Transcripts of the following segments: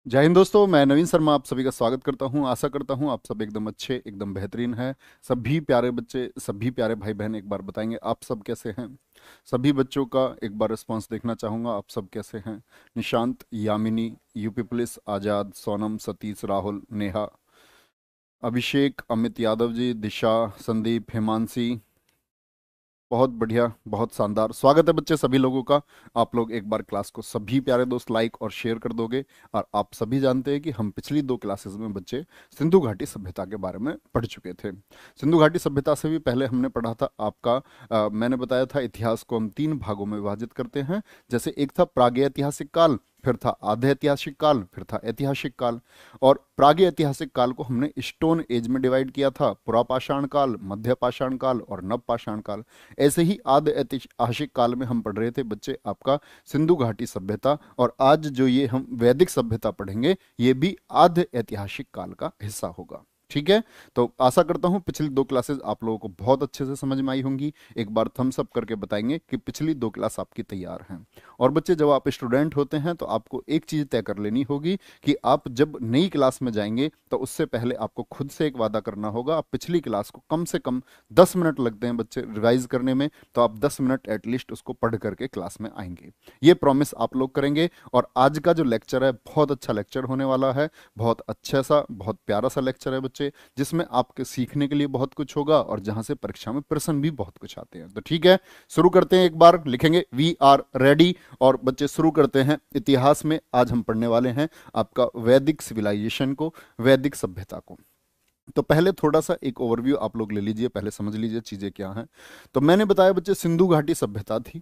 जय हिंद दोस्तों, मैं नवीन शर्मा आप सभी का स्वागत करता हूं। आशा करता हूं आप सब एकदम अच्छे, एकदम बेहतरीन हैं। सभी प्यारे बच्चे, सभी प्यारे भाई बहन एक बार बताएंगे आप सब कैसे हैं। सभी बच्चों का एक बार रिस्पांस देखना चाहूंगा, आप सब कैसे हैं। निशांत, यामिनी, यूपी पुलिस, आजाद, सोनम, सतीश, राहुल, नेहा, अभिषेक, अमित यादव जी, दिशा, संदीप, हिमांशी। बहुत बढ़िया, बहुत शानदार स्वागत है बच्चे सभी लोगों का। आप लोग एक बार क्लास को सभी प्यारे दोस्त लाइक और शेयर कर दोगे। और आप सभी जानते हैं कि हम पिछली दो क्लासेस में बच्चे सिंधु घाटी सभ्यता के बारे में पढ़ चुके थे। सिंधु घाटी सभ्यता से भी पहले हमने पढ़ा था आपका मैंने बताया था इतिहास को हम तीन भागों में विभाजित करते हैं। जैसे एक था प्रागैतिहासिक काल, फिर था आधे ऐतिहासिक काल, फिर था ऐतिहासिक काल। और प्रागैतिहासिक काल को हमने स्टोन एज में डिवाइड किया था, पुरापाषाण काल, मध्य पाषाण काल और नव पाषाण काल। ऐसे ही आदि ऐतिहासिक काल में हम पढ़ रहे थे बच्चे आपका सिंधु घाटी सभ्यता। और आज जो ये हम वैदिक सभ्यता पढ़ेंगे ये भी आधि ऐतिहासिक काल का हिस्सा होगा। ठीक है। तो आशा करता हूं पिछली दो क्लासेस आप लोगों को बहुत अच्छे से समझ में आई होंगी। एक बार थम्स अप करके बताएंगे कि पिछली दो क्लास आपकी तैयार हैं। और बच्चे जब आप स्टूडेंट होते हैं तो आपको एक चीज तय कर लेनी होगी कि आप जब नई क्लास में जाएंगे तो उससे पहले आपको खुद से एक वादा करना होगा। आप पिछली क्लास को कम से कम 10 मिनट लगते हैं बच्चे रिवाइज करने में, तो आप 10 मिनट एटलीस्ट उसको पढ़ करके क्लास में आएंगे। ये प्रॉमिस आप लोग करेंगे। और आज का जो लेक्चर है बहुत अच्छा लेक्चर होने वाला है। बहुत अच्छा सा, बहुत प्यारा सा लेक्चर है बच्चे, जिसमें आपके सीखने के लिए बहुत कुछ होगा और जहां से परीक्षा में प्रश्न भी बहुत कुछ आते हैं। तो ठीक है, शुरू करते हैं। एक बार लिखेंगे वी आर रेडी। और बच्चे शुरू करते हैं। इतिहास में आज हम पढ़ने वाले हैं आपका वैदिक सिविलाइजेशन को, वैदिक सभ्यता को। तो पहले थोड़ा सा एक ओवरव्यू आप लोग ले लीजिए, पहले समझ लीजिए चीजें क्या हैं। तो मैंने बताया बच्चे सिंधु घाटी सभ्यता थी।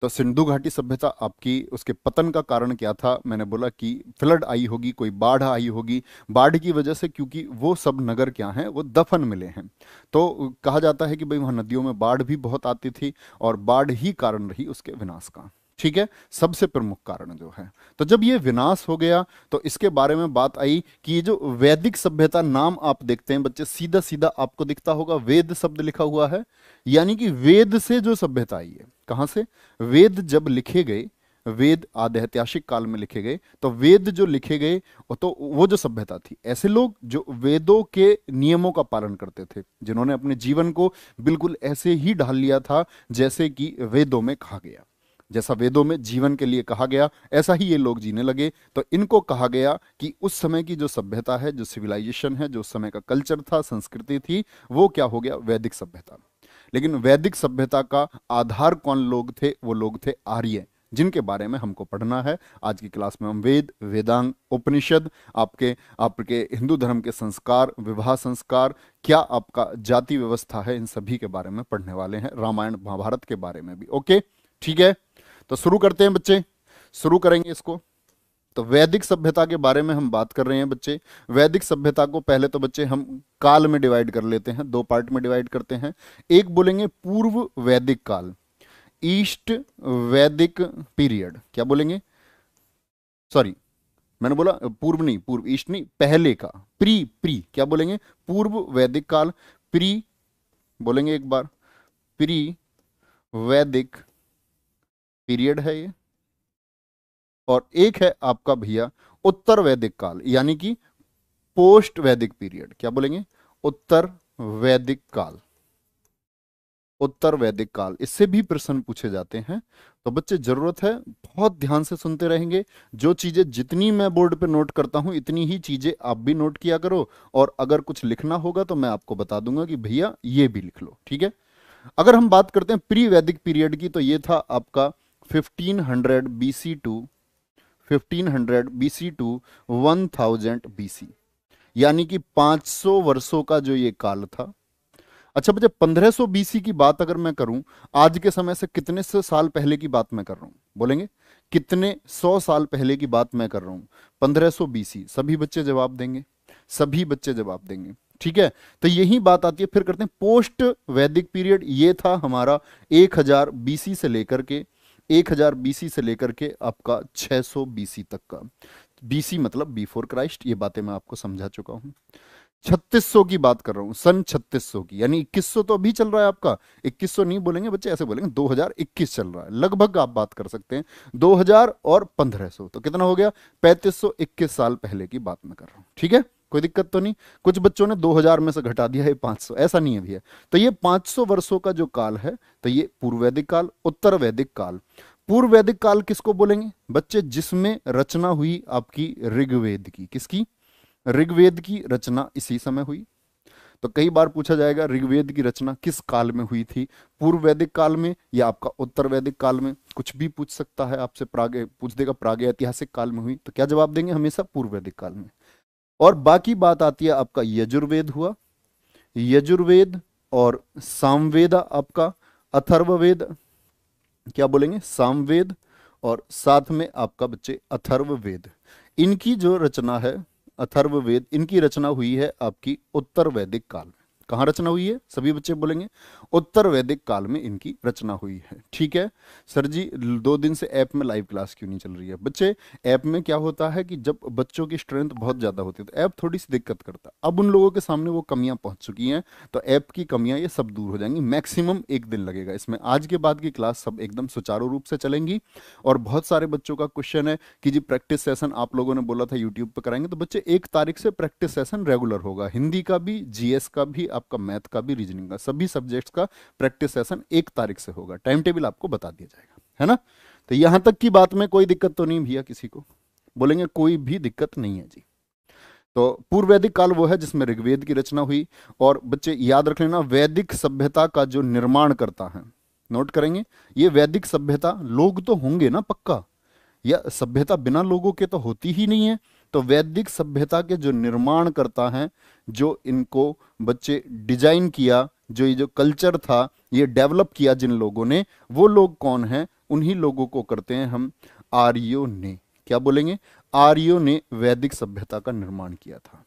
तो सिंधु घाटी सभ्यता आपकी, उसके पतन का कारण क्या था। मैंने बोला कि फ्लड आई होगी, कोई बाढ़ आई होगी। बाढ़ की वजह से, क्योंकि वो सब नगर क्या हैं, वो दफन मिले हैं, तो कहा जाता है कि भाई वहां नदियों में बाढ़ भी बहुत आती थी और बाढ़ ही कारण रही उसके विनाश का। ठीक है, सबसे प्रमुख कारण जो है। तो जब ये विनाश हो गया तो इसके बारे में बात आई कि ये जो वैदिक सभ्यता, नाम आप देखते हैं बच्चे सीधा सीधा आपको दिखता होगा वेद शब्द लिखा हुआ है। यानी कि वेद से जो सभ्यता आई है, कहां से। वेद जब लिखे गए, वेद आदि ऐतिहासिक काल में लिखे गए, तो वेद जो लिखे गए तो वो जो सभ्यता थी, ऐसे लोग जो वेदों के नियमों का पालन करते थे, जिन्होंने अपने जीवन को बिल्कुल ऐसे ही ढाल लिया था जैसे कि वेदों में कहा गया। जैसा वेदों में जीवन के लिए कहा गया ऐसा ही ये लोग जीने लगे। तो इनको कहा गया कि उस समय की जो सभ्यता है, जो सिविलाइजेशन है, जो उस समय का कल्चर था, संस्कृति थी, वो क्या हो गया, वैदिक सभ्यता। लेकिन वैदिक सभ्यता का आधार कौन लोग थे, वो लोग थे आर्य, जिनके बारे में हमको पढ़ना है आज की क्लास में। हम वेद, वेदांग, उपनिषद, आपके आपके हिंदू धर्म के संस्कार, विवाह संस्कार, क्या आपका जाति व्यवस्था है, इन सभी के बारे में पढ़ने वाले हैं। रामायण महाभारत के बारे में भी। ओके, ठीक है। तो शुरू करते हैं बच्चे, शुरू करेंगे इसको। तो वैदिक सभ्यता के बारे में हम बात कर रहे हैं बच्चे। वैदिक सभ्यता को पहले तो बच्चे हम काल में डिवाइड कर लेते हैं, दो पार्ट में डिवाइड करते हैं। एक बोलेंगे पूर्व वैदिक काल, ईस्ट वैदिक पीरियड। क्या बोलेंगे, सॉरी मैंने बोला पूर्व नहीं, पूर्व ईस्ट नहीं, पहले का, प्री प्री क्या बोलेंगे, पूर्व वैदिक काल। प्री बोलेंगे एक बार, प्री वैदिक पीरियड है ये। और एक है आपका भैया उत्तर वैदिक काल, यानी कि पोस्ट वैदिक पीरियड। क्या बोलेंगे, उत्तर वैदिक काल, उत्तर वैदिक काल। इससे भी प्रश्न पूछे जाते हैं। तो बच्चे जरूरत है बहुत ध्यान से सुनते रहेंगे। जो चीजें जितनी मैं बोर्ड पे नोट करता हूं इतनी ही चीजें आप भी नोट किया करो। और अगर कुछ लिखना होगा तो मैं आपको बता दूंगा कि भैया ये भी लिख लो। ठीक है। अगर हम बात करते हैं प्री वैदिक पीरियड की, तो ये था आपका 1500 BC to 1500 BC to 1000 BC, यानी कि 500 वर्षों का जो ये काल था। अच्छा बच्चे, 1500 बीसी की बात अगर मैं करूं, आज के समय से कितने सौ साल पहले की बात मैं कर रहा हूं, बोलेंगे कितने 100 साल पहले की बात मैं कर रहा हूं। 1500 बीसी, सभी बच्चे जवाब देंगे, सभी बच्चे जवाब देंगे। ठीक है। तो यही बात आती है, फिर करते हैं पोस्ट वैदिक पीरियड। ये था हमारा 1000 बीसी से लेकर के 1000 बीसी से लेकर के आपका 600 बीसी तक का। बीसी मतलब बिफोर क्राइस्ट, ये बातें मैं आपको समझा चुका हूं। 3600 की बात कर रहा हूं, सन 3600 की, यानी 2100 तो अभी चल रहा है आपका। 2100 नहीं बोलेंगे बच्चे, ऐसे बोलेंगे 2021 चल रहा है, लगभग आप बात कर सकते हैं 2000 और 1500, तो कितना हो गया, 3521 साल पहले की बात मैं कर रहा हूं। ठीक है, कोई दिक्कत तो नहीं। कुछ बच्चों ने 2000 में से घटा दिया है 500, ऐसा नहीं है भैया। तो ये 500 वर्षों का जो काल है, तो ये पूर्व वैदिक काल, उत्तर वैदिक काल। पूर्व वैदिक काल किसको बोलेंगे बच्चे, जिसमें रचना हुई आपकी ऋग्वेद की। किसकी, ऋग्वेद की रचना इसी समय हुई। तो कई बार पूछा जाएगा ऋग्वेद की रचना किस काल में हुई थी, पूर्व वैदिक काल में या आपका उत्तर वैदिक काल में, कुछ भी पूछ सकता है आपसे, पूछ देगा प्रागैतिहासिक काल में हुई, तो क्या जवाब देंगे, हमेशा पूर्व वैदिक काल में। और बाकी बात आती है आपका यजुर्वेद हुआ, यजुर्वेद और सामवेद आपका, अथर्ववेद, क्या बोलेंगे, सामवेद, और साथ में आपका बच्चे अथर्ववेद। इनकी जो रचना है, अथर्ववेद, इनकी रचना हुई है आपकी उत्तर वैदिक काल में। कहाँ रचना हुई है, सभी बच्चे बोलेंगे उत्तर वैदिक काल में इनकी रचना हुई है। ठीक है सर जी, 2 दिन से ऐप में लाइव क्लास क्यों नहीं चल रही है बच्चे। ऐप में क्या होता है कि जब बच्चों की स्ट्रेंथ बहुत ज़्यादा होती है तो ऐप थोड़ी सी दिक्कत करता है। अब उन लोगों के सामने वो कमियां पहुंच चुकी हैं, तो ऐप की कमियां ये सब दूर हो जाएंगी। मैक्सिमम 1 दिन लगेगा इसमें, आज के बाद की क्लास सब एकदम सुचारू रूप से चलेंगी। और बहुत सारे बच्चों का क्वेश्चन है कि जी प्रैक्टिस सेशन आप लोगों ने बोला था यूट्यूब पर कराएंगे, तो बच्चे 1 तारीख से प्रैक्टिस सेशन रेगुलर होगा, हिंदी का भी, जीएस का भी, आपका मैथ का भी, रीजनिंग का, सभी सब्जेक्ट्स का प्रैक्टिस सेशन 1 तारीख से होगा। टाइम टेबल आपको बता दिया जाएगा, है ना। तो यहां तक की बात में कोई दिक्कत तो नहीं भैया, किसी को बोलेंगे कोई भी दिक्कत नहीं है जी। तो पूर्व वैदिक काल वो है जिसमें ऋग्वेद की रचना हुई। और बच्चे याद रख लेना, वैदिक सभ्यता का जो निर्माण करता है, नोट करेंगे, ये वैदिक सभ्यता, लोग तो होंगे ना पक्का, या सभ्यता बिना लोगों के तो होती ही नहीं है। तो वैदिक सभ्यता के जो निर्माण करता है, जो इनको बच्चे डिजाइन किया, जो ये जो कल्चर था ये डेवलप किया जिन लोगों ने, वो लोग कौन हैं, उन्हीं लोगों को करते हैं हम आर्यों ने। क्या बोलेंगे, आर्यों ने वैदिक सभ्यता का निर्माण किया था।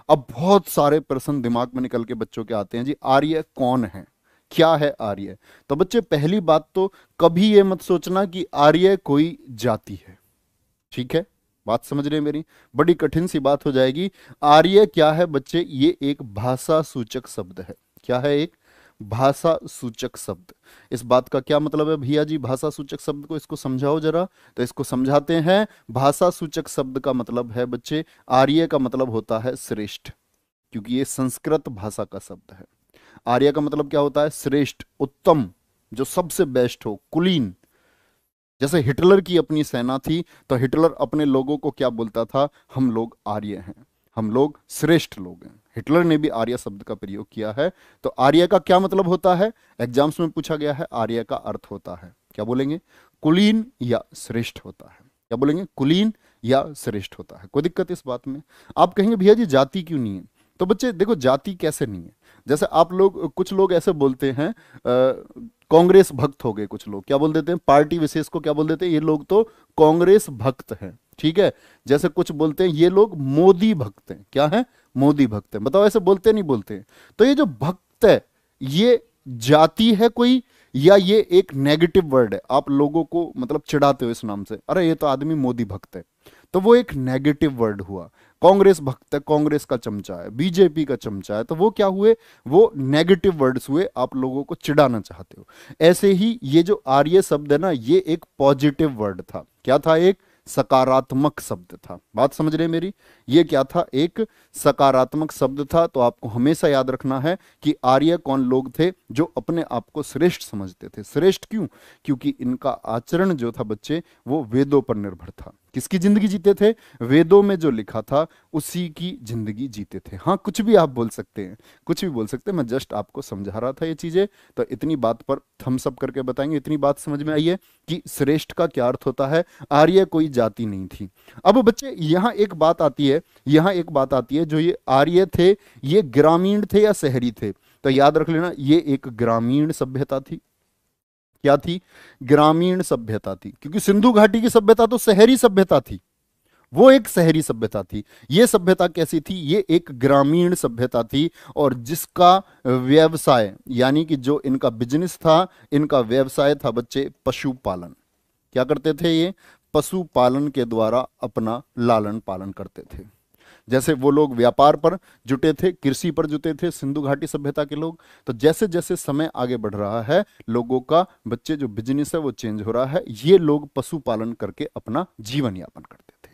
अब बहुत सारे प्रश्न दिमाग में निकल के बच्चों के आते हैं, जी आर्य कौन है, क्या है आर्य। तो बच्चे पहली बात तो कभी ये मत सोचना कि आर्य कोई जाति है। ठीक है, बात समझ रहे हैं मेरी, बड़ी कठिन सी बात हो जाएगी। आर्य क्या है बच्चे, ये एक भाषा सूचक शब्द है। क्या है, एक भाषा सूचक शब्द। इस बात का क्या मतलब है भैया जी, भाषा सूचक शब्द को इसको समझाओ जरा। तो इसको समझाते हैं। भाषा सूचक शब्द का मतलब है बच्चे, आर्य का मतलब होता है श्रेष्ठ, क्योंकि ये संस्कृत भाषा का शब्द है। आर्य का मतलब क्या होता है, श्रेष्ठ, उत्तम, जो सबसे बेस्ट हो, कुलीन। जैसे हिटलर की अपनी सेना थी, तो हिटलर अपने लोगों को क्या बोलता था, हम लोग आर्य हैं, हम लोग श्रेष्ठ लोग हैं। हिटलर ने भी आर्य शब्द का प्रयोग किया है। तो आर्य का क्या मतलब होता है, एग्जाम्स में पूछा गया है, आर्य का अर्थ होता है, क्या बोलेंगे, कुलीन या श्रेष्ठ होता है। क्या बोलेंगे, कुलीन या श्रेष्ठ होता है। कोई दिक्कत इस बात में। आप कहेंगे भैया जी जाति क्यों नहीं है, तो बच्चे देखो जाति कैसे नहीं है। जैसे आप लोग, कुछ लोग ऐसे बोलते हैं, कांग्रेस भक्त हो गए कुछ लोग, क्या बोल देते हैं, पार्टी विशेष को क्या बोल देते हैं, ये लोग तो कांग्रेस भक्त हैं। ठीक है, जैसे कुछ बोलते हैं ये लोग मोदी भक्त हैं। क्या है, मोदी भक्त हैं। बताओ ऐसे बोलते नहीं बोलते। तो ये जो भक्त है, ये जाति है कोई, या ये एक नेगेटिव वर्ड है, आप लोगों को मतलब चिढ़ाते हो इस नाम से, अरे ये तो आदमी मोदी भक्त है, तो वो एक नेगेटिव वर्ड हुआ। कांग्रेस भक्त है, कांग्रेस का चमचा है, बीजेपी का चमचा है, तो वो क्या हुए, वो नेगेटिव वर्ड्स हुए, आप लोगों को चिढ़ाना चाहते हो। ऐसे ही ये जो आर्य शब्द है ना, ये एक पॉजिटिव वर्ड था। क्या था, एक सकारात्मक शब्द था। बात समझ रहे हैं मेरी, ये क्या था, एक सकारात्मक शब्द था। तो आपको हमेशा याद रखना है कि आर्य कौन लोग थे, जो अपने आप को श्रेष्ठ समझते थे। श्रेष्ठ क्यों, क्योंकि इनका आचरण जो था बच्चे, वो वेदों पर निर्भर था। किसकी जिंदगी जीते थे, वेदों में जो लिखा था उसी की जिंदगी जीते थे। हाँ कुछ भी आप बोल सकते हैं, कुछ भी बोल सकते हैं, मैं जस्ट आपको समझा रहा था ये चीजें। तो इतनी बात पर थम्स अप करके बताएंगे, इतनी बात समझ में आई है कि श्रेष्ठ का क्या अर्थ होता है, आर्य कोई जाति नहीं थी। अब बच्चे यहाँ एक बात आती है, यहाँ एक बात आती है, जो ये आर्य थे ये ग्रामीण थे या शहरी थे। तो याद रख लेना, ये एक ग्रामीण सभ्यता थी। क्या थी, ग्रामीण सभ्यता थी, क्योंकि सिंधु घाटी की सभ्यता तो शहरी सभ्यता थी, वो एक शहरी सभ्यता थी। ये सभ्यता कैसी थी, ये एक ग्रामीण सभ्यता थी। और जिसका व्यवसाय, यानी कि जो इनका बिजनेस था, इनका व्यवसाय था बच्चे पशुपालन। क्या करते थे ये, पशुपालन के द्वारा अपना लालन पालन करते थे। जैसे वो लोग व्यापार पर जुटे थे, कृषि पर जुटे थे, सिंधु घाटी सभ्यता के लोग। तो जैसे जैसे समय आगे बढ़ रहा है, लोगों का बच्चे जो बिजनेस है वो चेंज हो रहा है। ये लोग पशुपालन करके अपना जीवन यापन करते थे।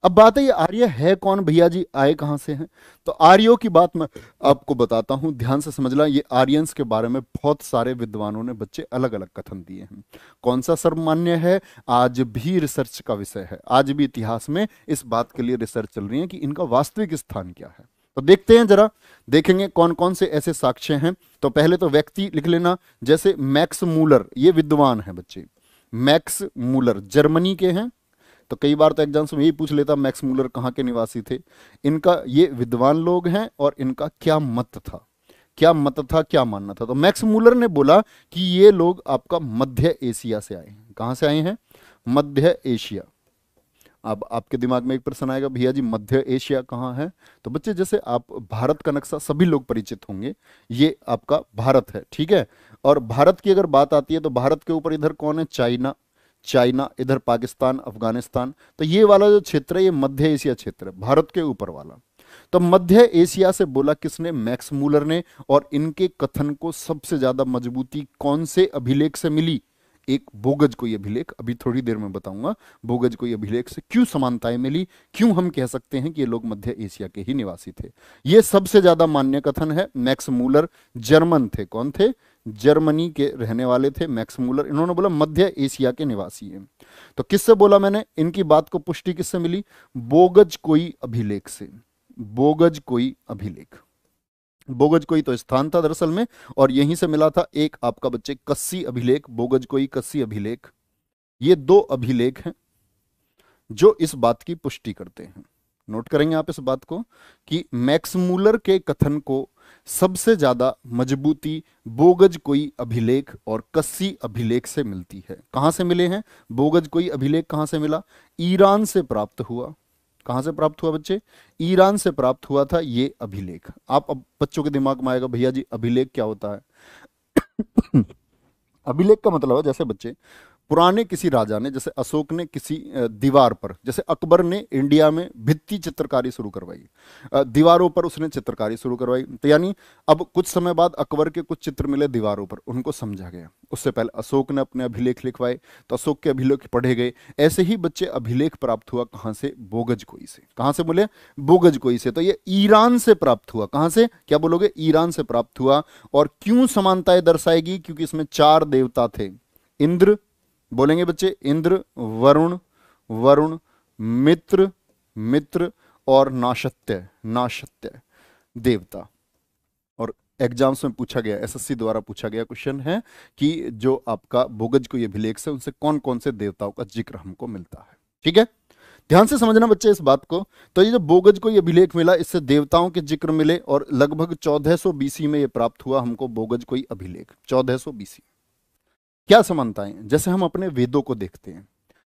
अब बात है, ये आर्य है कौन भैया जी, आए कहां से हैं? तो आर्यों की बात मैं आपको बताता हूं, ध्यान से समझना। ये आर्यंस के बारे में बहुत सारे विद्वानों ने बच्चे अलग अलग कथन दिए हैं। कौन सा सर्वमान्य है, आज भी रिसर्च का विषय है। आज भी इतिहास में इस बात के लिए रिसर्च चल रही है कि इनका वास्तविक स्थान क्या है। तो देखते हैं जरा, देखेंगे कौन कौन से ऐसे साक्ष्य हैं। तो पहले तो व्यक्ति लिख लेना, जैसे मैक्स मूलर, ये विद्वान है बच्चे। मैक्स मूलर जर्मनी के हैं। तो कई बार तो एग्जाम्स में यही पूछ लेता मैक्स मूलर कहाँ के निवासी थे। इनका ये विद्वान लोग हैं और इनका क्या मत था, क्या मत था, क्या मानना था। तो मैक्स मूलर ने बोला कि ये लोग आपका मध्य एशिया से आए हैं। कहाँ से आए हैं? मध्य एशिया। अब आपके दिमाग में एक प्रश्न आएगा, भैया जी मध्य एशिया कहाँ है? तो बच्चे जैसे आप भारत का नक्शा सभी लोग परिचित होंगे, ये आपका भारत है, ठीक है। और भारत की अगर बात आती है तो भारत के ऊपर इधर कौन है? चाइना, चाइना, इधर पाकिस्तान, अफगानिस्तान। तो ये वाला जो क्षेत्र है ये मध्य एशिया क्षेत्र है, भारत के ऊपर वाला। तो मध्य एशिया से बोला किसने? मैक्स मूलर ने। और इनके कथन को सबसे ज्यादा मजबूती कौन से अभिलेख से मिली? एक बोगज कोई अभिलेख, अभी थोड़ी देर में बताऊंगा बोगज कोई अभिलेख से क्यों समानताएं मिली, क्यों हम कह सकते हैं कि ये लोग मध्य एशिया के ही निवासी थे। ये सबसे ज्यादा मान्य कथन है। मैक्स मूलर जर्मन थे। कौन थे? जर्मनी के रहने वाले थे मैक्स मूलर। इन्होंने बोला मध्य एशिया के निवासी हैं। तो किससे बोला मैंने? इनकी बात को पुष्टि किससे मिली? बोगज कोई अभिलेख से। बोगज कोई अभिलेख, बोगज कोई तो स्थान था दरअसल में, और यहीं से मिला था एक आपका बच्चे कस्सी अभिलेख, बोगज कोई कस्सी अभिलेख। ये दो अभिलेख हैं जो इस बात की पुष्टि करते हैं। नोट करेंगे आप इस बात को कि मैक्स मूलर के कथन को सबसे ज्यादा मजबूती बोगज कोई अभिलेख और कस्सी अभिलेख से मिलती है। कहां से मिले हैं? बोगज कोई अभिलेख कहां से मिला? ईरान से प्राप्त हुआ। कहां से प्राप्त हुआ बच्चे? ईरान से प्राप्त हुआ था ये अभिलेख। आप अब बच्चों के दिमाग में आएगा भैया जी अभिलेख क्या होता है? अभिलेख का मतलब है, जैसे बच्चे पुराने किसी राजा ने, जैसे अशोक ने किसी दीवार पर, जैसे अकबर ने इंडिया में भित्ति चित्रकारी शुरू करवाई, दीवारों पर उसने चित्रकारी शुरू करवाई। तो यानी अब कुछ समय बाद अकबर के कुछ चित्र मिले दीवारों पर, उनको समझा गया। उससे पहले अशोक ने अपने अभिलेख लिखवाए तो अशोक के अभिलेख पढ़े गए। ऐसे ही बच्चे अभिलेख प्राप्त हुआ कहां से? बोगज कोई से। कहां से बोले? बोगज कोई से। तो ये ईरान से प्राप्त हुआ। कहां से? क्या बोलोगे? ईरान से प्राप्त हुआ। और क्यों समानताएं दर्शाएगी? क्योंकि इसमें 4 देवता थे। इंद्र, बोलेंगे बच्चे, इंद्र, वरुण, वरुण, मित्र, मित्र, और नाशत्य, नाशत्य देवता। और एग्जाम्स में पूछा गया, एसएससी द्वारा पूछा गया क्वेश्चन है कि जो आपका बोगज कोई अभिलेख से उनसे कौन कौन से देवताओं का जिक्र हमको मिलता है। ठीक है, ध्यान से समझना बच्चे इस बात को। तो ये जो बोगज कोई अभिलेख मिला, इससे देवताओं के जिक्र मिले, और लगभग 1400 बीसी में ये प्राप्त हुआ हमको बोगज कोई अभिलेख। 1400 बीसी। क्या समानताएं? जैसे हम अपने वेदों को देखते हैं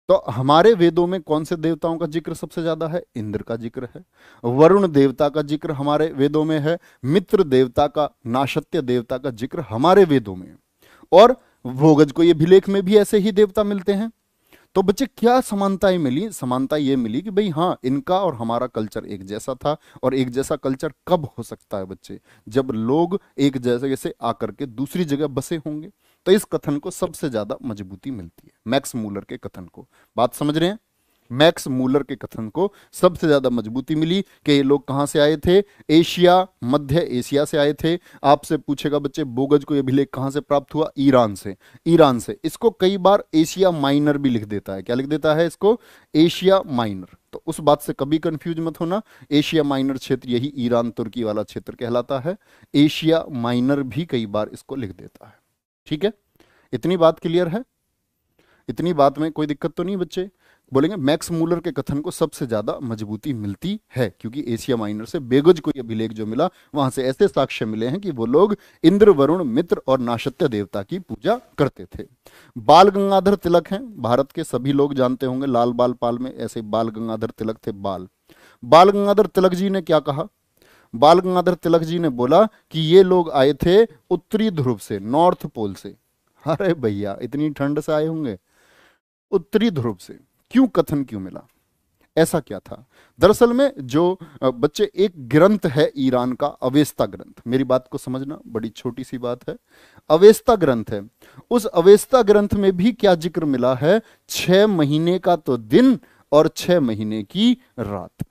तो हमारे वेदों में कौन से देवताओं का जिक्र सबसे ज्यादा है? इंद्र का जिक्र है। वरुण देवता का जिक्र हमारे वेदों में है। मित्र देवता का, नाशत्य देवता का जिक्र हमारे वेदों में। और भोगज को ये अभिलेख में भी ऐसे ही देवता मिलते हैं। तो बच्चे क्या समानताएं मिली? समानता ये मिली कि भाई हाँ, इनका और हमारा कल्चर एक जैसा था। और एक जैसा कल्चर कब हो सकता है बच्चे? जब लोग एक जैसे से आकर के दूसरी जगह बसे होंगे। तो इस कथन को सबसे ज्यादा मजबूती मिलती है, मैक्स मूलर के कथन को। बात समझ रहे हैं? मैक्स मूलर के कथन को सबसे ज्यादा मजबूती मिली कि ये लोग कहां से आए थे? एशिया, मध्य एशिया से आए थे। आपसे पूछेगा बच्चे बोगज को अभिलेख कहां से प्राप्त हुआ? ईरान से। ईरान से। इसको कई बार एशिया माइनर भी लिख देता है। क्या लिख देता है इसको? Asia minor. तो उस बात से कभी कंफ्यूज मत होना, एशिया माइनर क्षेत्र यही ईरान तुर्की वाला क्षेत्र कहलाता है। एशिया माइनर भी कई बार इसको लिख देता है। ठीक है, इतनी बात क्लियर है? इतनी बात में कोई दिक्कत तो नहीं बच्चे? बोलेंगे मैक्स मूलर के कथन को सबसे ज्यादा मजबूती मिलती है क्योंकि एशिया माइनर से बेगज को यह अभिलेख जो मिला, वहां से ऐसे साक्ष्य मिले हैं कि वो लोग इंद्र, वरुण, मित्र और नाशत्य देवता की पूजा करते थे। बाल गंगाधर तिलक हैं, भारत के सभी लोग जानते होंगे, लाल बाल पाल में ऐसे बाल गंगाधर तिलक थे। बाल गंगाधर तिलक जी ने क्या कहा? बाल गंगाधर तिलक जी ने बोला कि ये लोग आए थे उत्तरी ध्रुव से, नॉर्थ पोल से। अरे भैया, इतनी ठंड से आए होंगे उत्तरी ध्रुव से। क्यों? कथन क्यों मिला? ऐसा क्या था? दरअसल में जो बच्चे एक ग्रंथ है ईरान का, अवेस्ता ग्रंथ, मेरी बात को समझना, बड़ी छोटी सी बात है। अवेस्ता ग्रंथ है, उस अवेस्ता ग्रंथ में भी क्या जिक्र मिला है? 6 महीने का तो दिन और 6 महीने की रात।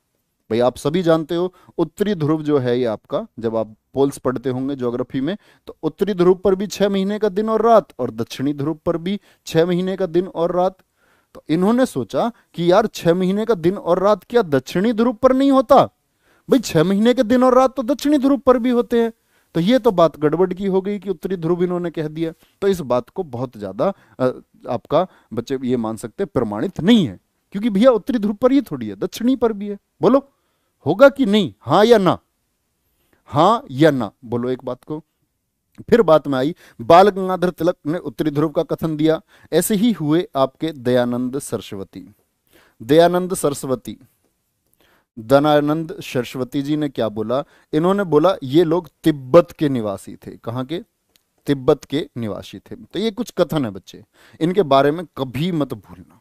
भाई आप सभी जानते हो उत्तरी ध्रुव जो है ये आपका, जब आप पोल्स पढ़ते होंगे ज्योग्राफी में, तो उत्तरी ध्रुव पर भी 6 महीने का दिन और रात, और दक्षिणी ध्रुव पर भी 6 महीने का दिन और रात। तो इन्होंने सोचा कि यार 6 महीने का दिन और रात क्या दक्षिणी ध्रुव पर नहीं होता? भाई 6 महीने के दिन और रात तो दक्षिणी ध्रुव पर भी होते हैं। तो ये तो बात गड़बड़ की हो गई कि उत्तरी ध्रुव इन्होंने कह दिया। तो इस बात को बहुत ज्यादा आपका बच्चे ये मान सकते हैं प्रमाणित नहीं है, क्योंकि भैया उत्तरी ध्रुव पर ही थोड़ी है, दक्षिणी पर भी है। बोलो होगा कि नहीं? हाँ या ना? हाँ या ना बोलो एक बात को। फिर बात में आई, बाल गंगाधर तिलक ने उत्तरी ध्रुव का कथन दिया। ऐसे ही हुए आपके दयानंद सरस्वती। दयानंद सरस्वती, दयानंद सरस्वती जी ने क्या बोला? इन्होंने बोला ये लोग तिब्बत के निवासी थे। कहाँ के? तिब्बत के निवासी थे। तो ये कुछ कथन है बच्चे, इनके बारे में कभी मत भूलना,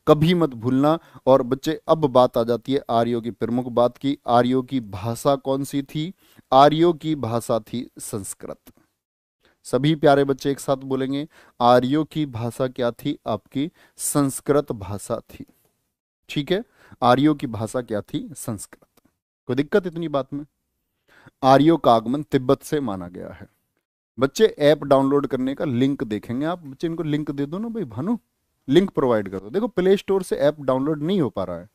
कभी मत भूलना। और बच्चे अब बात आ जाती है आर्यों की प्रमुख बात की। आर्यों की भाषा कौन सी थी? आर्यों की भाषा थी संस्कृत। सभी प्यारे बच्चे एक साथ बोलेंगे, आर्यों की भाषा क्या थी? आपकी संस्कृत भाषा थी। ठीक है, आर्यों की भाषा क्या थी? संस्कृत। कोई दिक्कत इतनी बात में? आर्यों का आगमन तिब्बत से माना गया है। बच्चे ऐप डाउनलोड करने का लिंक देखेंगे आप, बच्चे इनको लिंक दे दो ना भाई, भानु लिंक प्रोवाइड कर दो। देखो प्ले स्टोर से ऐप डाउनलोड नहीं हो पा रहा है,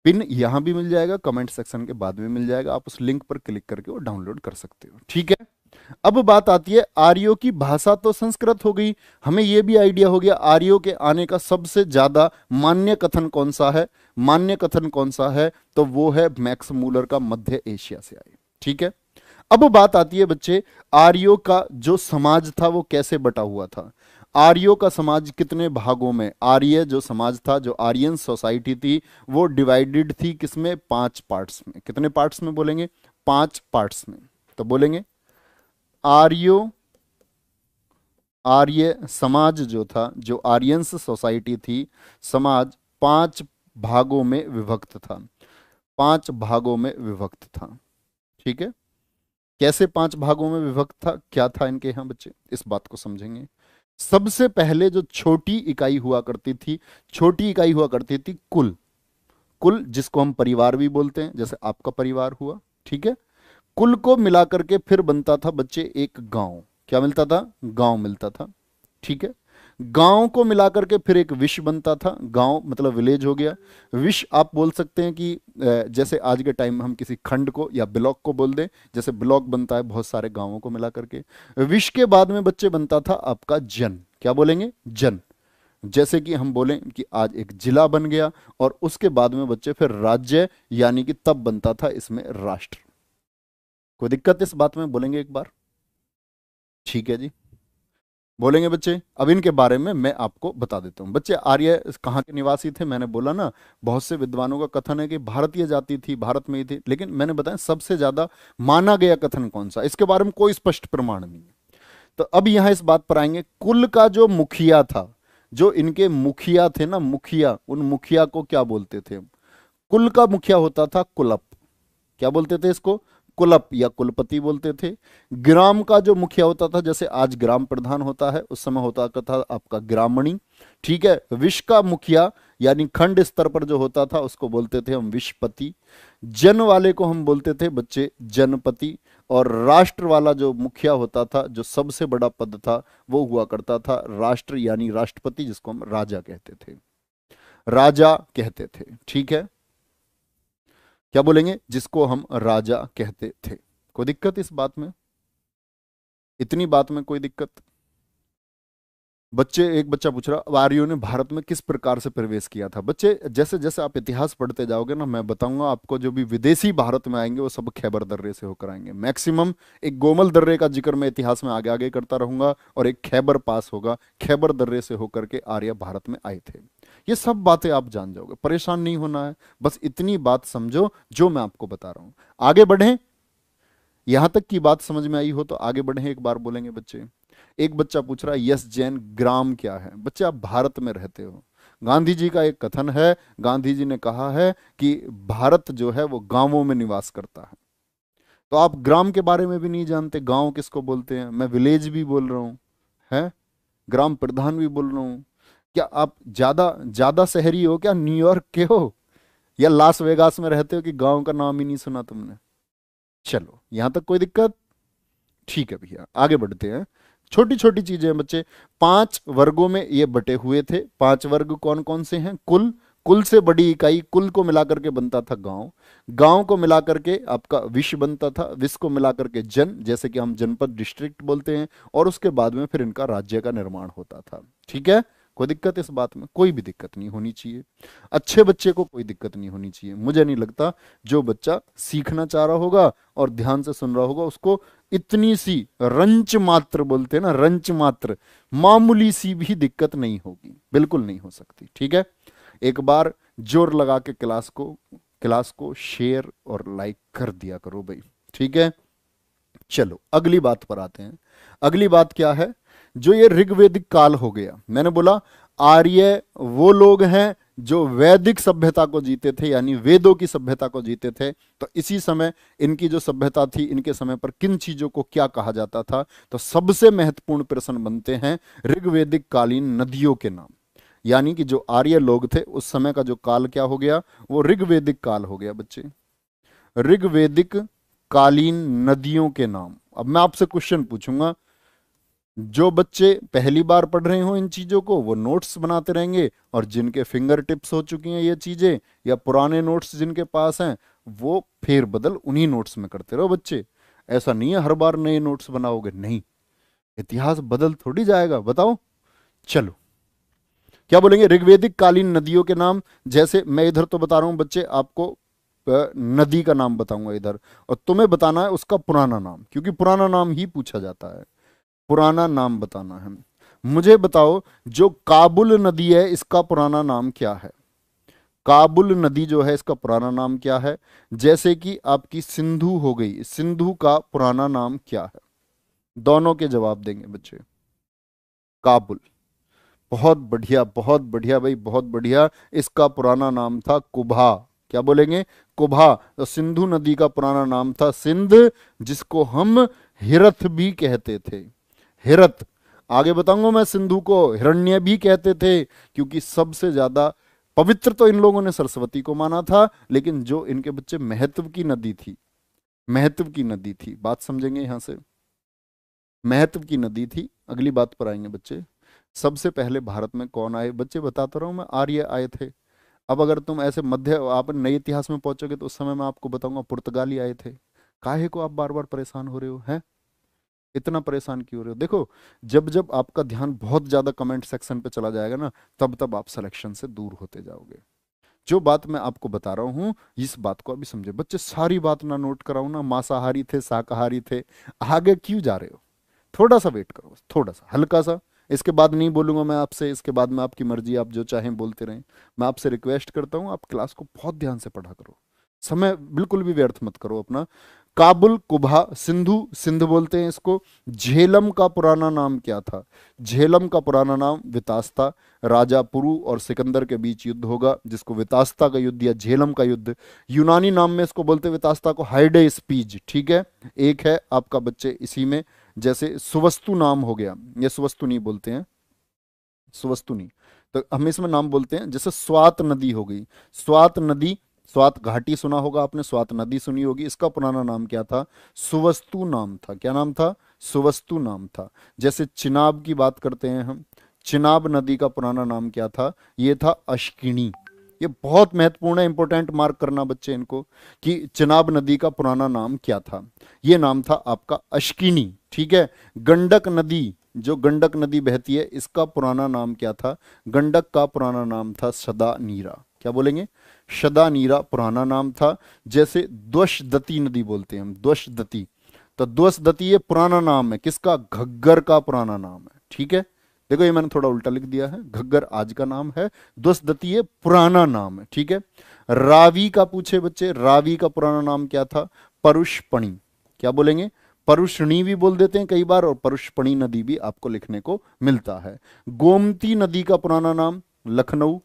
पिन यहां भी मिल जाएगा, कमेंट सेक्शन के बाद में मिल जाएगा, आप उस लिंक पर क्लिक करके वो डाउनलोड कर सकते हो। ठीक है, अब बात आती है आर्यों की भाषा तो संस्कृत हो गई, हमें यह भी आइडिया हो गया आर्यों के आने का सबसे ज्यादा मान्य कथन कौन सा है। मान्य कथन कौन सा है? तो वो है मैक्स मूलर का, मध्य एशिया से आए। ठीक है, अब बात आती है बच्चे आर्यों का जो समाज था वो कैसे बटा हुआ था। आर्यों का समाज कितने भागों में? आर्य जो समाज था, जो आर्यन सोसाइटी थी, वो डिवाइडेड थी किसमें? 5 पार्ट्स में। कितने पार्ट्स में बोलेंगे? 5 पार्ट्स में। तो बोलेंगे आर्यो आर्य समाज जो था, जो आर्यंस सोसाइटी थी, समाज 5 भागों में विभक्त था। 5 भागों में विभक्त था। ठीक है, कैसे 5 भागों में विभक्त था? क्या था इनके यहां बच्चे, इस बात को समझेंगे। सबसे पहले जो छोटी इकाई हुआ करती थी, छोटी इकाई हुआ करती थी कुल। कुल जिसको हम परिवार भी बोलते हैं, जैसे आपका परिवार हुआ। ठीक है, कुल को मिलाकर के फिर बनता था बच्चे एक गांव। क्या मिलता था? गांव मिलता था। ठीक है, गांव को मिलाकर के फिर एक विश्व बनता था। गांव मतलब विलेज हो गया। विश्व आप बोल सकते हैं कि जैसे आज के टाइम में हम किसी खंड को या ब्लॉक को बोल दें, जैसे ब्लॉक बनता है बहुत सारे गांवों को मिला करके। विश्व के बाद में बच्चे बनता था आपका जन। क्या बोलेंगे? जन। जैसे कि हम बोलें कि आज एक जिला बन गया, और उसके बाद में बच्चे फिर राज्य, यानी कि तब बनता था इसमें राष्ट्र। कोई दिक्कत इस बात में? बोलेंगे एक बार? ठीक है जी, बोलेंगे बच्चे। अब इनके बारे में मैं आपको बता देता हूं। बच्चे आर्य कहाँ के निवासी थे? मैंने बोला ना, बहुत से विद्वानों का कथन है कि भारतीय जाति थी, भारत में ही थी, लेकिन मैंने बताया सबसे ज्यादा माना गया कथन कौन सा, इसके बारे में कोई स्पष्ट प्रमाण नहीं है। तो अब यहां इस बात पर आएंगे, कुल का जो मुखिया था, जो इनके मुखिया थे ना, मुखिया, उन मुखिया को क्या बोलते थे? कुल का मुखिया होता था कुलप। क्या बोलते थे इसको? कुलप या कुलपति बोलते थे। ग्राम का जो मुखिया होता था, जैसे आज ग्राम प्रधान होता है, उस समय होता था आपका ग्रामणी। ठीक है, विश्व का मुखिया यानी खंड स्तर पर जो होता था उसको बोलते थे हम विश्वपति। जन वाले को हम बोलते थे बच्चे जनपति। और राष्ट्र वाला जो मुखिया होता था, जो सबसे बड़ा पद था, वो हुआ करता था राष्ट्र यानी राष्ट्रपति, जिसको हम राजा कहते थे। राजा कहते थे। ठीक है, क्या बोलेंगे? जिसको हम राजा कहते थे। कोई दिक्कत इस बात में? इतनी बात में कोई दिक्कत? बच्चे, एक बच्चा पूछ रहा आर्यों ने भारत में किस प्रकार से प्रवेश किया था। बच्चे जैसे जैसे आप इतिहास पढ़ते जाओगे ना, मैं बताऊंगा आपको, जो भी विदेशी भारत में आएंगे वो सब खैबर दर्रे से होकर आएंगे मैक्सिमम। एक गोमल दर्रे का जिक्र मैं इतिहास में आगे आगे करता रहूंगा, और एक खैबर पास होगा, खैबर दर्रे से होकर के आर्य भारत में आए थे। ये सब बातें आप जान जाओगे, परेशान नहीं होना है, बस इतनी बात समझो जो मैं आपको बता रहा हूं। आगे बढ़ें, यहां तक की बात समझ में आई हो तो आगे बढ़ें, एक बार बोलेंगे बच्चे। एक बच्चा पूछ रहा है यस जैन, ग्राम क्या है? बच्चे आप भारत में रहते हो, गांधी जी का एक कथन है, गांधी जी ने कहा है कि भारत जो है वो गांवों में निवास करता है। तो आप ग्राम के बारे में भी नहीं जानते, गांव किसको बोलते हैं। मैं विलेज भी बोल रहा हूँ, है, ग्राम प्रधान भी बोल रहा हूँ। क्या आप ज्यादा ज्यादा शहरी हो क्या, न्यूयॉर्क के हो या लास वेगास में रहते हो कि गांव का नाम ही नहीं सुना तुमने? चलो, यहां तक कोई दिक्कत? ठीक है भैया, आगे बढ़ते हैं। छोटी छोटी चीजें हैं बच्चे। 5 वर्गों में ये बटे हुए थे। 5 वर्ग कौन कौन से हैं? कुल, कुल से बड़ी इकाई, कुल को मिलाकर के बनता था गांव। गांव को मिलाकर के आपका विश्व बनता था। विश्व को मिलाकर के जन, जैसे कि हम जनपद डिस्ट्रिक्ट बोलते हैं। और उसके बाद में फिर इनका राज्य का निर्माण होता था। ठीक है, कोई दिक्कत इस बात में? कोई भी दिक्कत नहीं होनी चाहिए। अच्छे बच्चे को कोई दिक्कत नहीं होनी चाहिए। मुझे नहीं लगता जो बच्चा सीखना चाह रहा होगा और ध्यान से सुन रहा होगा, उसको इतनी सी रंच मात्र, बोलते हैं ना, रंच मात्र, मामूली सी भी दिक्कत नहीं होगी, बिल्कुल नहीं हो सकती। ठीक है, एक बार जोर लगा के क्लास को शेयर और लाइक कर दिया करो भाई। ठीक है, चलो अगली बात पर आते हैं। अगली बात क्या है? जो ये ऋग्वेदिक काल हो गया, मैंने बोला आर्य वो लोग हैं जो वैदिक सभ्यता को जीते थे, यानी वेदों की सभ्यता को जीते थे। तो इसी समय इनकी जो सभ्यता थी, इनके समय पर किन चीजों को क्या कहा जाता था? तो सबसे महत्वपूर्ण प्रश्न बनते हैं ऋग्वेदिक कालीन नदियों के नाम। यानी कि जो आर्य लोग थे उस समय का जो काल क्या हो गया? वो ऋग्वेदिक काल हो गया बच्चे। ऋग्वेदिक कालीन नदियों के नाम। अब मैं आपसे क्वेश्चन पूछूंगा, जो बच्चे पहली बार पढ़ रहे हो इन चीजों को वो नोट्स बनाते रहेंगे, और जिनके फिंगर टिप्स हो चुकी हैं ये चीजें, या पुराने नोट्स जिनके पास हैं, वो फेर बदल उन्हीं नोट्स में करते रहो बच्चे। ऐसा नहीं है हर बार नए नोट्स बनाओगे, नहीं, इतिहास बदल थोड़ी जाएगा, बताओ। चलो, क्या बोलेंगे? ऋग्वेदिक कालीन नदियों के नाम। जैसे मैं इधर तो बता रहा हूं बच्चे आपको, नदी का नाम बताऊंगा इधर, और तुम्हें बताना है उसका पुराना नाम, क्योंकि पुराना नाम ही पूछा जाता है। पुराना नाम बताना है। मुझे बताओ, जो काबुल नदी है इसका पुराना नाम क्या है? काबुल नदी जो है इसका पुराना नाम क्या है? जैसे कि आपकी सिंधु हो गई, सिंधु का पुराना नाम क्या है? दोनों के जवाब देंगे बच्चे। काबुल, बहुत बढ़िया, बहुत बढ़िया भाई, बहुत बढ़िया। इसका पुराना नाम था कुभा। क्या बोलेंगे? कुभा। तो सिंधु नदी का पुराना नाम था सिंध, जिसको हम हिरथ भी कहते थे। हिरथ, आगे बताऊंगा मैं, सिंधु को हिरण्य भी कहते थे, क्योंकि सबसे ज्यादा पवित्र तो इन लोगों ने सरस्वती को माना था, लेकिन जो इनके बच्चे महत्व की नदी थी, महत्व की नदी थी, बात समझेंगे यहां से, महत्व की नदी थी। अगली बात पर आएंगे बच्चे। सबसे पहले भारत में कौन आए? बच्चे बताता रहा हूं मैं, आर्य आए थे। अब अगर तुम ऐसे मध्य, आप नए इतिहास में पहुंचोगे तो उस समय मैं आपको बताऊंगा पुर्तगाली आए थे। काहे को आप बार बार परेशान हो रहे हो, हैं? इतना परेशान क्यों हो रहे हो? देखो, जब जब आपका ध्यान बहुत ज्यादा कमेंट सेक्शन पे चला जाएगा ना, तब तब आप सिलेक्शन से दूर होते जाओगे। जो बात मैं आपको बता रहा हूं, इस बात को अभी समझे बच्चे। सारी बात ना नोट कराऊं ना, मांसाहारी थे, शाकाहारी थे, आगे क्यों जा रहे हो? थोड़ा सा वेट करो, थोड़ा सा, हल्का सा। इसके बाद नहीं बोलूंगा मैं आपसे, इसके बाद में आपकी मर्जी, आप जो चाहें बोलते रहें। मैं आपसे रिक्वेस्ट करता हूं, आप क्लास को बहुत ध्यान से पढ़ा करो, समय बिल्कुल भी व्यर्थ मत करो अपना। काबुल, कुभा, सिंधु, सिंध बोलते हैं इसको। झेलम का पुराना नाम क्या था? झेलम का पुराना नाम वितास्ता। राजा पुरु और सिकंदर के बीच युद्ध होगा, जिसको वितास्ता का युद्ध या झेलम का युद्ध। यूनानी नाम में इसको बोलते हैं वितास्ता को, हाइडे स्पीज। ठीक है, एक है आपका बच्चे इसी में, जैसे सुवस्तु नाम हो गया, ये सुवस्तु नहीं बोलते हैं, सुवस्तु नहीं, तो हम इसमें नाम बोलते हैं। जैसे स्वात नदी हो गई, स्वात नदी, स्वात घाटी सुना होगा आपने, स्वात नदी सुनी होगी, इसका पुराना नाम क्या था? सुवस्तु नाम था। क्या नाम था? सुवस्तु नाम था। जैसे चिनाब की बात करते हैं हम, चिनाब नदी का पुराना नाम क्या था? ये था अश्किनी। ये बहुत महत्वपूर्ण है, इंपॉर्टेंट मार्क करना बच्चे इनको, कि चिनाब नदी का पुराना नाम क्या था? ये नाम था आपका अश्किनी। ठीक है, गंडक नदी, जो गंडक नदी बहती है, इसका पुराना नाम क्या था? गंडक का पुराना नाम था सदा नीरा। क्या बोलेंगे? शदा नीरा पुराना नाम था। जैसे द्वशदती नदी बोलते हैं हम, द्वशदती, तो द्वशदती ये पुराना नाम है किसका? घग्गर का पुराना नाम है। ठीक है, देखो ये मैंने थोड़ा उल्टा लिख दिया है, घग्गर आज का नाम है, द्वशदती ये पुराना नाम है। ठीक है, रावी का पूछे बच्चे, रावी का पुराना नाम क्या था? परुषपणी। क्या बोलेंगे? परुषणी भी बोल देते हैं कई बार, और परुषपणी नदी भी आपको लिखने को मिलता है। गोमती नदी का पुराना नाम? लखनऊ।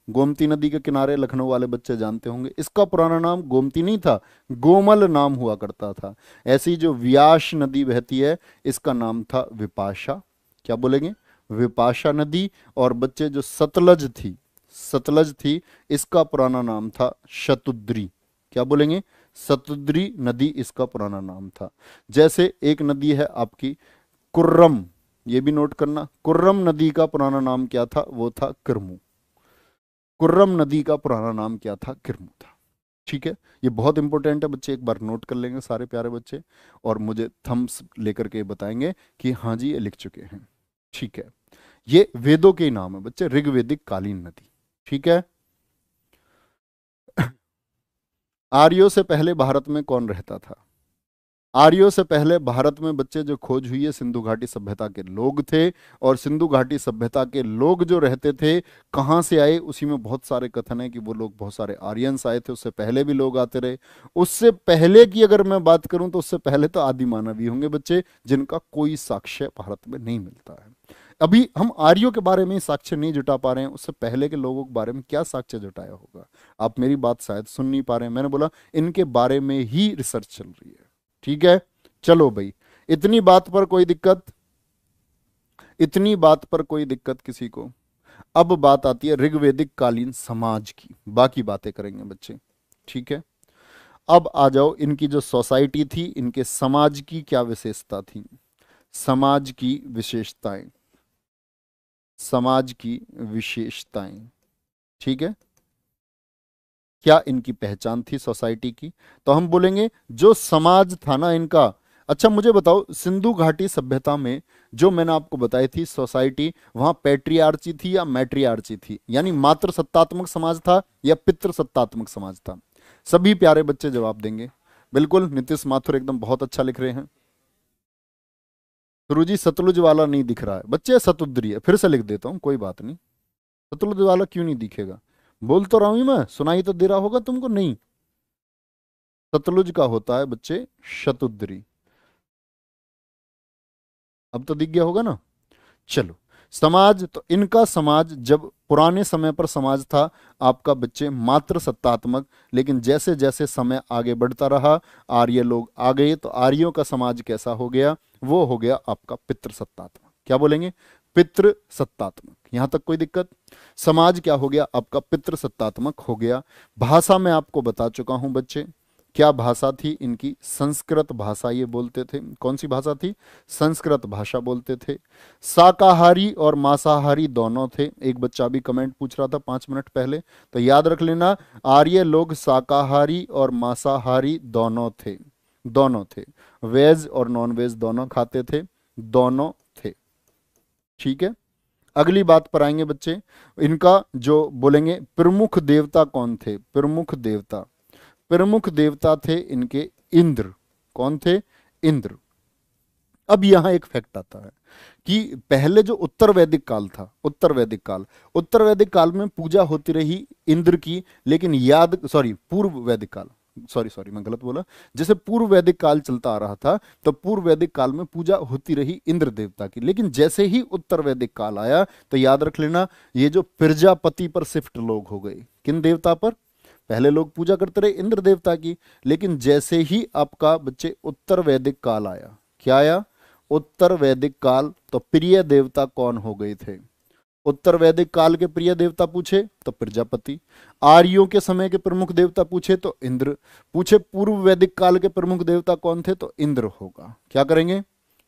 गोमती नदी के किनारे लखनऊ वाले बच्चे जानते होंगे। इसका पुराना नाम गोमती नहीं था, गोमल नाम हुआ करता था। ऐसी जो व्यास नदी बहती है इसका नाम था विपाशा। क्या बोलेंगे? विपाशा नदी। और बच्चे जो सतलज थी, सतलज थी, इसका पुराना नाम था शतुद्री। क्या बोलेंगे? सतुद्री नदी इसका पुराना नाम था। जैसे एक नदी है आपकी कुर्रम, ये भी नोट करना, कुर्रम नदी का पुराना नाम क्या था? वो था किरमू। कुर्रम नदी का पुराना नाम क्या था? किरमू था। ठीक है, ये बहुत इंपॉर्टेंट है बच्चे, एक बार नोट कर लेंगे सारे प्यारे बच्चे, और मुझे थम्स लेकर के बताएंगे कि हाँ जी ये लिख चुके हैं। ठीक है, ये वेदों के नाम है बच्चे, ऋग्वेदिक कालीन नदी। ठीक है। आर्यों से पहले भारत में कौन रहता था? आर्यों से पहले भारत में बच्चे जो खोज हुई है, सिंधु घाटी सभ्यता के लोग थे। और सिंधु घाटी सभ्यता के लोग जो रहते थे कहाँ से आए, उसी में बहुत सारे कथन है कि वो लोग बहुत सारे आर्यंस आए थे, उससे पहले भी लोग आते रहे। उससे पहले की अगर मैं बात करूं तो उससे पहले तो आदि मानव ही होंगे बच्चे, जिनका कोई साक्ष्य भारत में नहीं मिलता है। अभी हम आर्यों के बारे में साक्ष्य नहीं जुटा पा रहे हैं, उससे पहले के लोगों के बारे में क्या साक्ष्य जुटाया होगा? आप मेरी बात शायद सुन नहीं पा रहे हैं। मैंने बोला इनके बारे में ही रिसर्च चल रही है। ठीक है, चलो भाई, इतनी बात पर कोई दिक्कत? इतनी बात पर कोई दिक्कत किसी को? अब बात आती है ऋग्वेदिक कालीन समाज की, बाकी बातें करेंगे बच्चे। ठीक है, अब आ जाओ, इनकी जो सोसाइटी थी, इनके समाज की क्या विशेषता थी? समाज की विशेषताएं, समाज की विशेषताएं। ठीक है, क्या इनकी पहचान थी सोसाइटी की? तो हम बोलेंगे जो समाज था ना इनका। अच्छा मुझे बताओ, सिंधु घाटी सभ्यता में जो मैंने आपको बताई थी सोसाइटी, वहां पैट्रियार्ची थी या मैट्रियार्ची थी? यानी मातृ सत्तात्मक समाज था या पितृ सत्तात्मक समाज था? सभी प्यारे बच्चे जवाब देंगे। बिल्कुल, नीतीश माथुर एकदम बहुत अच्छा लिख रहे हैं। गुरुजी सतलुज वाला नहीं दिख रहा है बच्चे, सतुद्री है, फिर से लिख देता हूं, कोई बात नहीं। सतलुज वाला क्यों नहीं दिखेगा? बोल तो रहा हूं मैं, सुनाई तो दे रहा होगा तुमको। नहीं, सतलुज का होता है बच्चे शतुद्री। अब तो दिख गया होगा ना। चलो, समाज तो इनका समाज जब पुराने समय पर समाज था आपका बच्चे मात्र सत्तात्मक, लेकिन जैसे जैसे समय आगे बढ़ता रहा, आर्य लोग आ गए, तो आर्यों का समाज कैसा हो गया? वो हो गया आपका पितृ सत्तात्मक। क्या बोलेंगे? पितृ सत्तात्मक। यहां तक कोई दिक्कत? समाज क्या हो गया आपका? पितृ सत्तात्मक हो गया। भाषा में आपको बता चुका हूं बच्चे, क्या भाषा थी इनकी? संस्कृत भाषा ये बोलते थे। कौन सी भाषा थी? संस्कृत भाषा बोलते थे। शाकाहारी और मांसाहारी दोनों थे। एक बच्चा भी कमेंट पूछ रहा था 5 मिनट पहले, तो याद रख लेना, आर्य लोग शाकाहारी और मांसाहारी दोनों थे। दोनों थे, वेज और नॉन वेज दोनों खाते थे, दोनों थे। ठीक है, अगली बात पर आएंगे बच्चे। इनका जो बोलेंगे प्रमुख देवता कौन थे? प्रमुख देवता, प्रमुख देवता थे इनके इंद्र। कौन थे? इंद्र। अब यहां एक फैक्ट आता है कि पहले जो उत्तर वैदिक काल था, उत्तर वैदिक काल में पूजा होती रही इंद्र की, लेकिन याद, सॉरी पूर्व वैदिक काल, सॉरी मैं गलत बोला। जैसे पूर्व वैदिक काल चलता आ रहा था, तो पूर्व वैदिक काल में पूजा होती रही इंद्र देवता की, लेकिन जैसे ही उत्तर वैदिक काल आया तो याद रख लेना, ये जो प्रजापति पर शिफ्ट लोग हो गए। किन देवता पर? पहले लोग पूजा करते रहे इंद्र देवता की, लेकिन जैसे ही आपका बच्चे उत्तर वैदिक काल आया, क्या आया? उत्तर वैदिक काल, तो प्रिय देवता कौन हो गए थे? उत्तर वैदिक काल के प्रिय देवता पूछे तो प्रजापति। आर्यों के समय के प्रमुख देवता पूछे तो इंद्र। पूछे पूर्व वैदिक काल के प्रमुख देवता कौन थे तो इंद्र होगा। क्या करेंगे?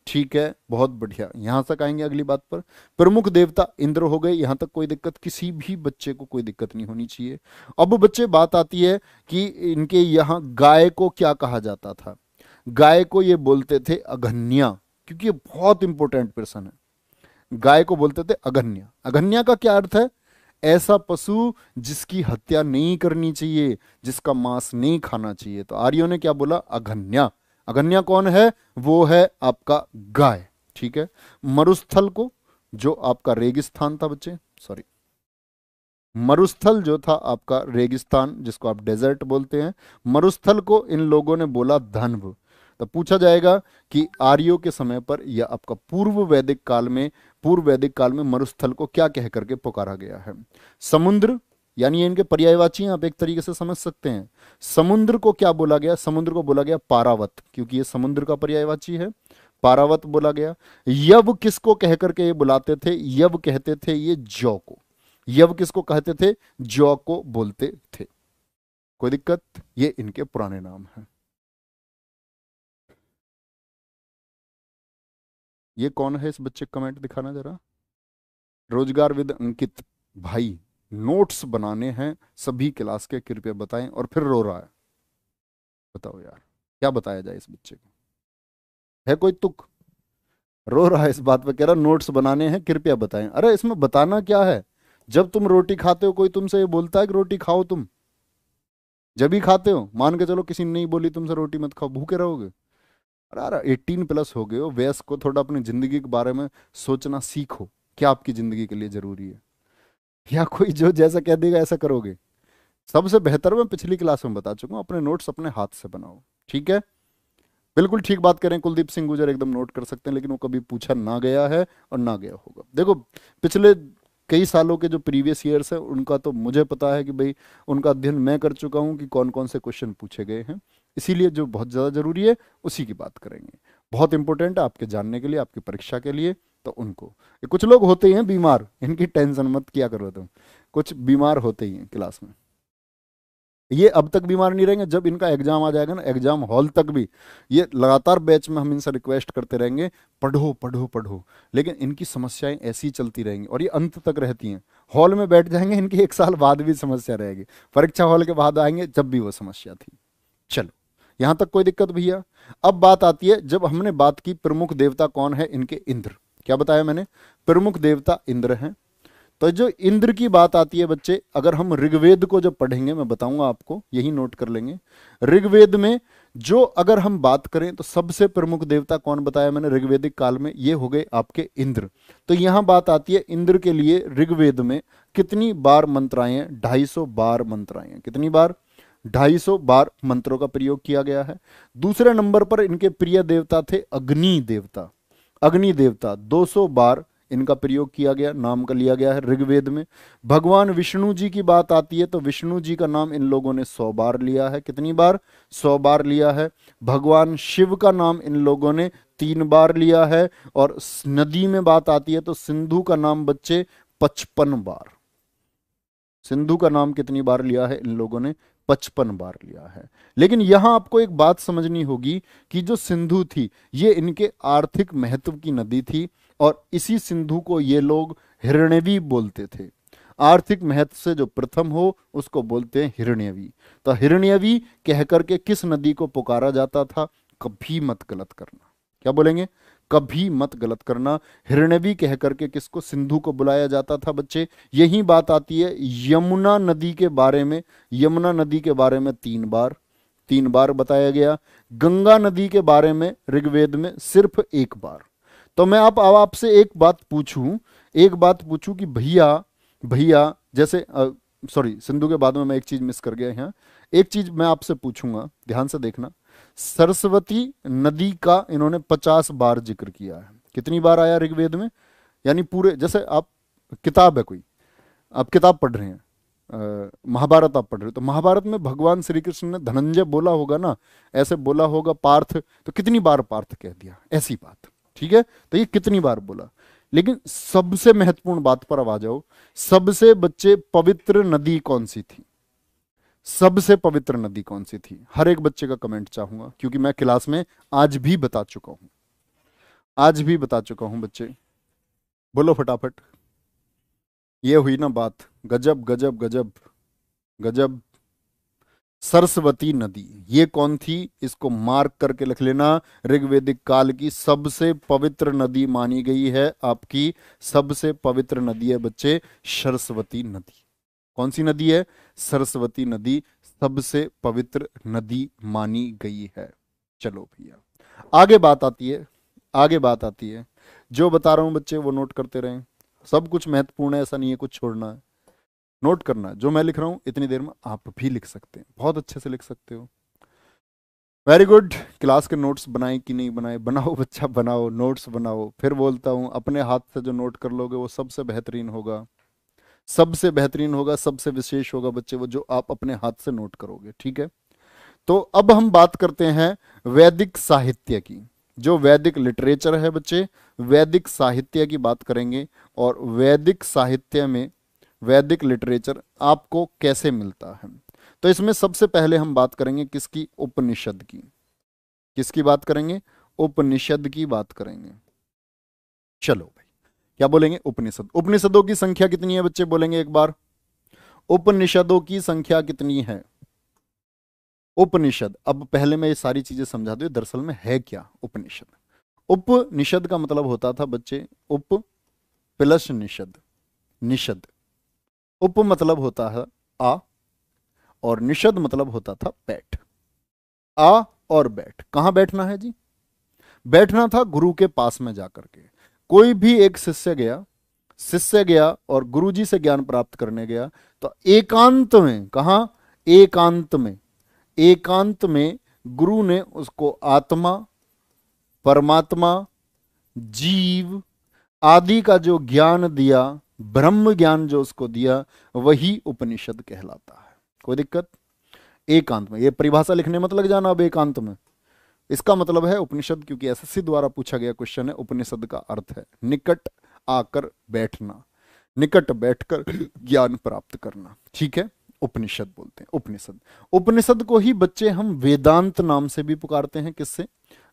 ठीक है, बहुत बढ़िया, यहां तक आएंगे अगली बात पर। प्रमुख देवता इंद्र हो गए, यहां तक कोई दिक्कत? किसी भी बच्चे को कोई दिक्कत नहीं होनी चाहिए। अब बच्चे बात आती है कि इनके यहां गाय को क्या कहा जाता था? गाय को ये बोलते थे अघन्या, क्योंकि ये बहुत इंपॉर्टेंट पर्सन है। गाय को बोलते थे अघन्या। अघन्या का क्या अर्थ है? ऐसा पशु जिसकी हत्या नहीं करनी चाहिए, जिसका मांस नहीं खाना चाहिए। तो आर्यों ने क्या बोला? अघन्या। अघन्या कौन है? वो है आपका गाय। ठीक है, मरुस्थल को, जो आपका रेगिस्तान था बच्चे, सॉरी मरुस्थल जो था आपका रेगिस्तान, जिसको आप डेजर्ट बोलते हैं, मरुस्थल को इन लोगों ने बोला धन्व। तो पूछा जाएगा कि आर्यों के समय पर या आपका पूर्व वैदिक काल में, पूर्व वैदिक काल में मरुस्थल को क्या कह करके पुकारा गया है? समुद्र, यानी ये इनके पर्यायवाची हैं, आप एक तरीके से समझ सकते हैं। समुद्र को क्या बोला गया? समुद्र को बोला गया पारावत, क्योंकि ये समुद्र का पर्यायवाची है, पारावत बोला गया। यव किसको कह करके ये बुलाते थे? यव कहते थे ये जौ को। यव किसको कहते थे? जौ को बोलते थे। कोई दिक्कत? ये इनके पुराने नाम हैं। ये कौन है? इस बच्चे का कमेंट दिखाना जरा। रोजगार विद अंकित भाई, नोट्स बनाने हैं सभी क्लास के, कृपया बताएं। और फिर रो रहा है। बताओ यार, क्या बताया जाए इस बच्चे को? है कोई तुक? रो रहा है इस बात पे, कह रहा नोट्स बनाने हैं कृपया बताएं। अरे इसमें बताना क्या है? जब तुम रोटी खाते हो, कोई तुमसे ये बोलता है कि रोटी खाओ? तुम जब ही खाते हो, मान के चलो किसी ने नहीं बोली तुमसे रोटी मत खाओ, भूखे रहोगे? अरे अरे 18+ हो गए हो, वयस्क को थोड़ा अपनी जिंदगी के बारे में सोचना सीखो, क्या आपकी जिंदगी के लिए जरूरी है। या कोई जो जैसा कह देगा ऐसा करोगे? सबसे बेहतर मैं पिछली क्लास में बता चुका हूं, अपने नोट्स अपने हाथ से बनाओ, ठीक है? बिल्कुल ठीक बात करें, कुलदीप सिंह गुजर एकदम नोट कर सकते हैं, लेकिन वो कभी पूछा ना गया है और ना गया होगा। देखो, पिछले कई सालों के जो प्रीवियस ईयर्स है उनका तो मुझे पता है कि भाई उनका अध्ययन मैं कर चुका हूं कि कौन कौन से क्वेश्चन पूछे गए हैं। इसीलिए जो बहुत ज़्यादा जरूरी है उसी की बात करेंगे। बहुत इंपॉर्टेंट है आपके जानने के लिए, आपकी परीक्षा के लिए। तो उनको, ये कुछ लोग होते ही हैं बीमार, इनकी टेंशन मत किया करो तुम। कुछ बीमार होते ही हैं क्लास में। ये अब तक बीमार नहीं रहेंगे, जब इनका एग्जाम आ जाएगा ना, एग्जाम हॉल तक भी ये लगातार बैच में हम इनसे रिक्वेस्ट करते रहेंगे, पढ़ो पढ़ो पढ़ो। लेकिन इनकी समस्याएं ऐसी ही चलती रहेंगी और ये अंत तक रहती हैं। हॉल में बैठ जाएंगे, इनकी 1 साल बाद भी समस्या रहेगी, परीक्षा हॉल के बाद आएंगे जब भी वो समस्या थी। चलो, यहां तक कोई दिक्कत भैया? अब बात आती है, जब हमने बात की प्रमुख देवता कौन है इनके, इंद्र। क्या बताया मैंने? प्रमुख देवता इंद्र हैं। तो जो इंद्र की बात आती है बच्चे, अगर हम ऋग्वेद को जब पढ़ेंगे, मैं बताऊंगा आपको, यही नोट कर लेंगे। ऋग्वेद में जो अगर हम बात करें तो सबसे प्रमुख देवता कौन बताया मैंने ऋग्वेदिक काल में? ये हो गए आपके इंद्र। तो यहां बात आती है इंद्र के लिए ऋग्वेद में कितनी बार मंत्र आए हैं? 250 बार मंत्र आए हैं। कितनी बार? 250 बार मंत्रों का प्रयोग किया गया है। दूसरे नंबर पर इनके प्रिय देवता थे अग्नि देवता। अग्नि देवता 200 बार इनका प्रयोग किया गया, नाम का लिया गया है ऋग्वेद में। भगवान विष्णु जी की बात आती है तो विष्णु जी का नाम इन लोगों ने 100 बार लिया है। कितनी बार? 100 बार लिया है। भगवान शिव का नाम इन लोगों ने 3 बार लिया है। और नदी में बात आती है तो सिंधु का नाम बच्चे 55 बार। सिंधु का नाम कितनी बार लिया है इन लोगों ने? 55 बार लिया है। लेकिन यहां आपको एक बात समझनी होगी कि जो सिंधु थी ये इनके आर्थिक महत्व की नदी थी, और इसी सिंधु को ये लोग हिरण्यवी बोलते थे। आर्थिक महत्व से जो प्रथम हो उसको बोलते हैं हिरण्यवी। तो हिरण्यवी कह करके किस नदी को पुकारा जाता था? कभी मत गलत करना। क्या बोलेंगे? कभी मत गलत करना। हिरण्यवी कह करके किसको? सिंधु को बुलाया जाता था बच्चे। यही बात आती है यमुना नदी के बारे में। यमुना नदी के बारे में 3 बार बताया गया। गंगा नदी के बारे में ऋग्वेद में सिर्फ 1 बार। तो मैं अब आपसे एक बात पूछूं कि भैया भैया जैसे सॉरी, सिंधु के बाद में मैं एक चीज मिस कर गया यहाँ। एक चीज मैं आपसे पूछूंगा, ध्यान से देखना। सरस्वती नदी का इन्होंने 50 बार जिक्र किया है। कितनी बार आया ऋग्वेद में? यानी पूरे, जैसे आप किताब है कोई, आप किताब पढ़ रहे हैं, महाभारत आप पढ़ रहे हो, तो महाभारत में भगवान श्री कृष्ण ने धनंजय बोला होगा ना, ऐसे बोला होगा पार्थ, तो कितनी बार पार्थ कह दिया? ऐसी बात, ठीक है? तो ये कितनी बार बोला। लेकिन सबसे महत्वपूर्ण बात पर अब आ जाओ, सबसे बच्चे पवित्र नदी कौन सी थी? सबसे पवित्र नदी कौन सी थी? हर एक बच्चे का कमेंट चाहूंगा, क्योंकि मैं क्लास में आज भी बता चुका हूं, आज भी बता चुका हूं बच्चे। बोलो फटाफट। ये हुई ना बात, गजब गजब गजब गजब। सरस्वती नदी ये कौन थी? इसको मार्क करके लिख लेना। ऋग्वेदिक काल की सबसे पवित्र नदी मानी गई है आपकी, सबसे पवित्र नदी है बच्चे सरस्वती नदी। कौन सी नदी है? सरस्वती नदी सबसे पवित्र नदी मानी गई है। चलो भैया, आगे बात आती है, आगे बात आती है। जो बता रहा हूं बच्चे वो नोट करते रहें, सब कुछ महत्वपूर्ण है, ऐसा नहीं है कुछ छोड़ना है, नोट करना है। जो मैं लिख रहा हूं इतनी देर में आप भी लिख सकते हैं, बहुत अच्छे से लिख सकते हो। Very good. क्लास के नोट्स बनाए कि नहीं बनाए? बनाओ बच्चा, बनाओ, नोट्स बनाओ। फिर बोलता हूं अपने हाथ से जो नोट कर लोगे वो सबसे बेहतरीन होगा। सबसे बेहतरीन होगा, सबसे विशेष होगा बच्चे वो जो आप अपने हाथ से नोट करोगे। ठीक है, तो अब हम बात करते हैं वैदिक साहित्य की। जो वैदिक लिटरेचर है बच्चे, वैदिक साहित्य की बात करेंगे। और वैदिक साहित्य में वैदिक लिटरेचर आपको कैसे मिलता है। तो इसमें सबसे पहले हम बात करेंगे किसकी, उपनिषद की। किसकी बात करेंगे, उपनिषद की बात करेंगे। चलो भाई, क्या बोलेंगे, उपनिषद। उपनिषदों की संख्या कितनी है बच्चे, बोलेंगे एक बार, उपनिषदों की संख्या कितनी है। उपनिषद, अब पहले मैं ये सारी चीजें समझा दूं दरअसल में है क्या उपनिषद। उपनिषद का मतलब होता था बच्चे, उप प्लस निषद, निषद। उप मतलब होता है आ, और निषद मतलब होता था बैठ। आ और बैठ, कहां बैठना है जी, बैठना था गुरु के पास में जाकर के। कोई भी एक शिष्य गया और गुरुजी से ज्ञान प्राप्त करने गया, तो एकांत में, कहा, एकांत में, एकांत में गुरु ने उसको आत्मा, परमात्मा, जीव आदि का जो ज्ञान दिया, ब्रह्म ज्ञान जो उसको दिया, वही उपनिषद कहलाता है। कोई दिक्कत, एकांत में। ये परिभाषा लिखने मत लग जाना अब एकांत में, इसका मतलब है उपनिषद, क्योंकि एसएससी द्वारा पूछा गया क्वेश्चन है। उपनिषद का अर्थ है निकट आकर बैठना, निकट बैठकर ज्ञान प्राप्त करना। ठीक है, उपनिषद बोलते हैं उपनिषद। उपनिषद को ही बच्चे हम वेदांत नाम से भी पुकारते हैं। किससे,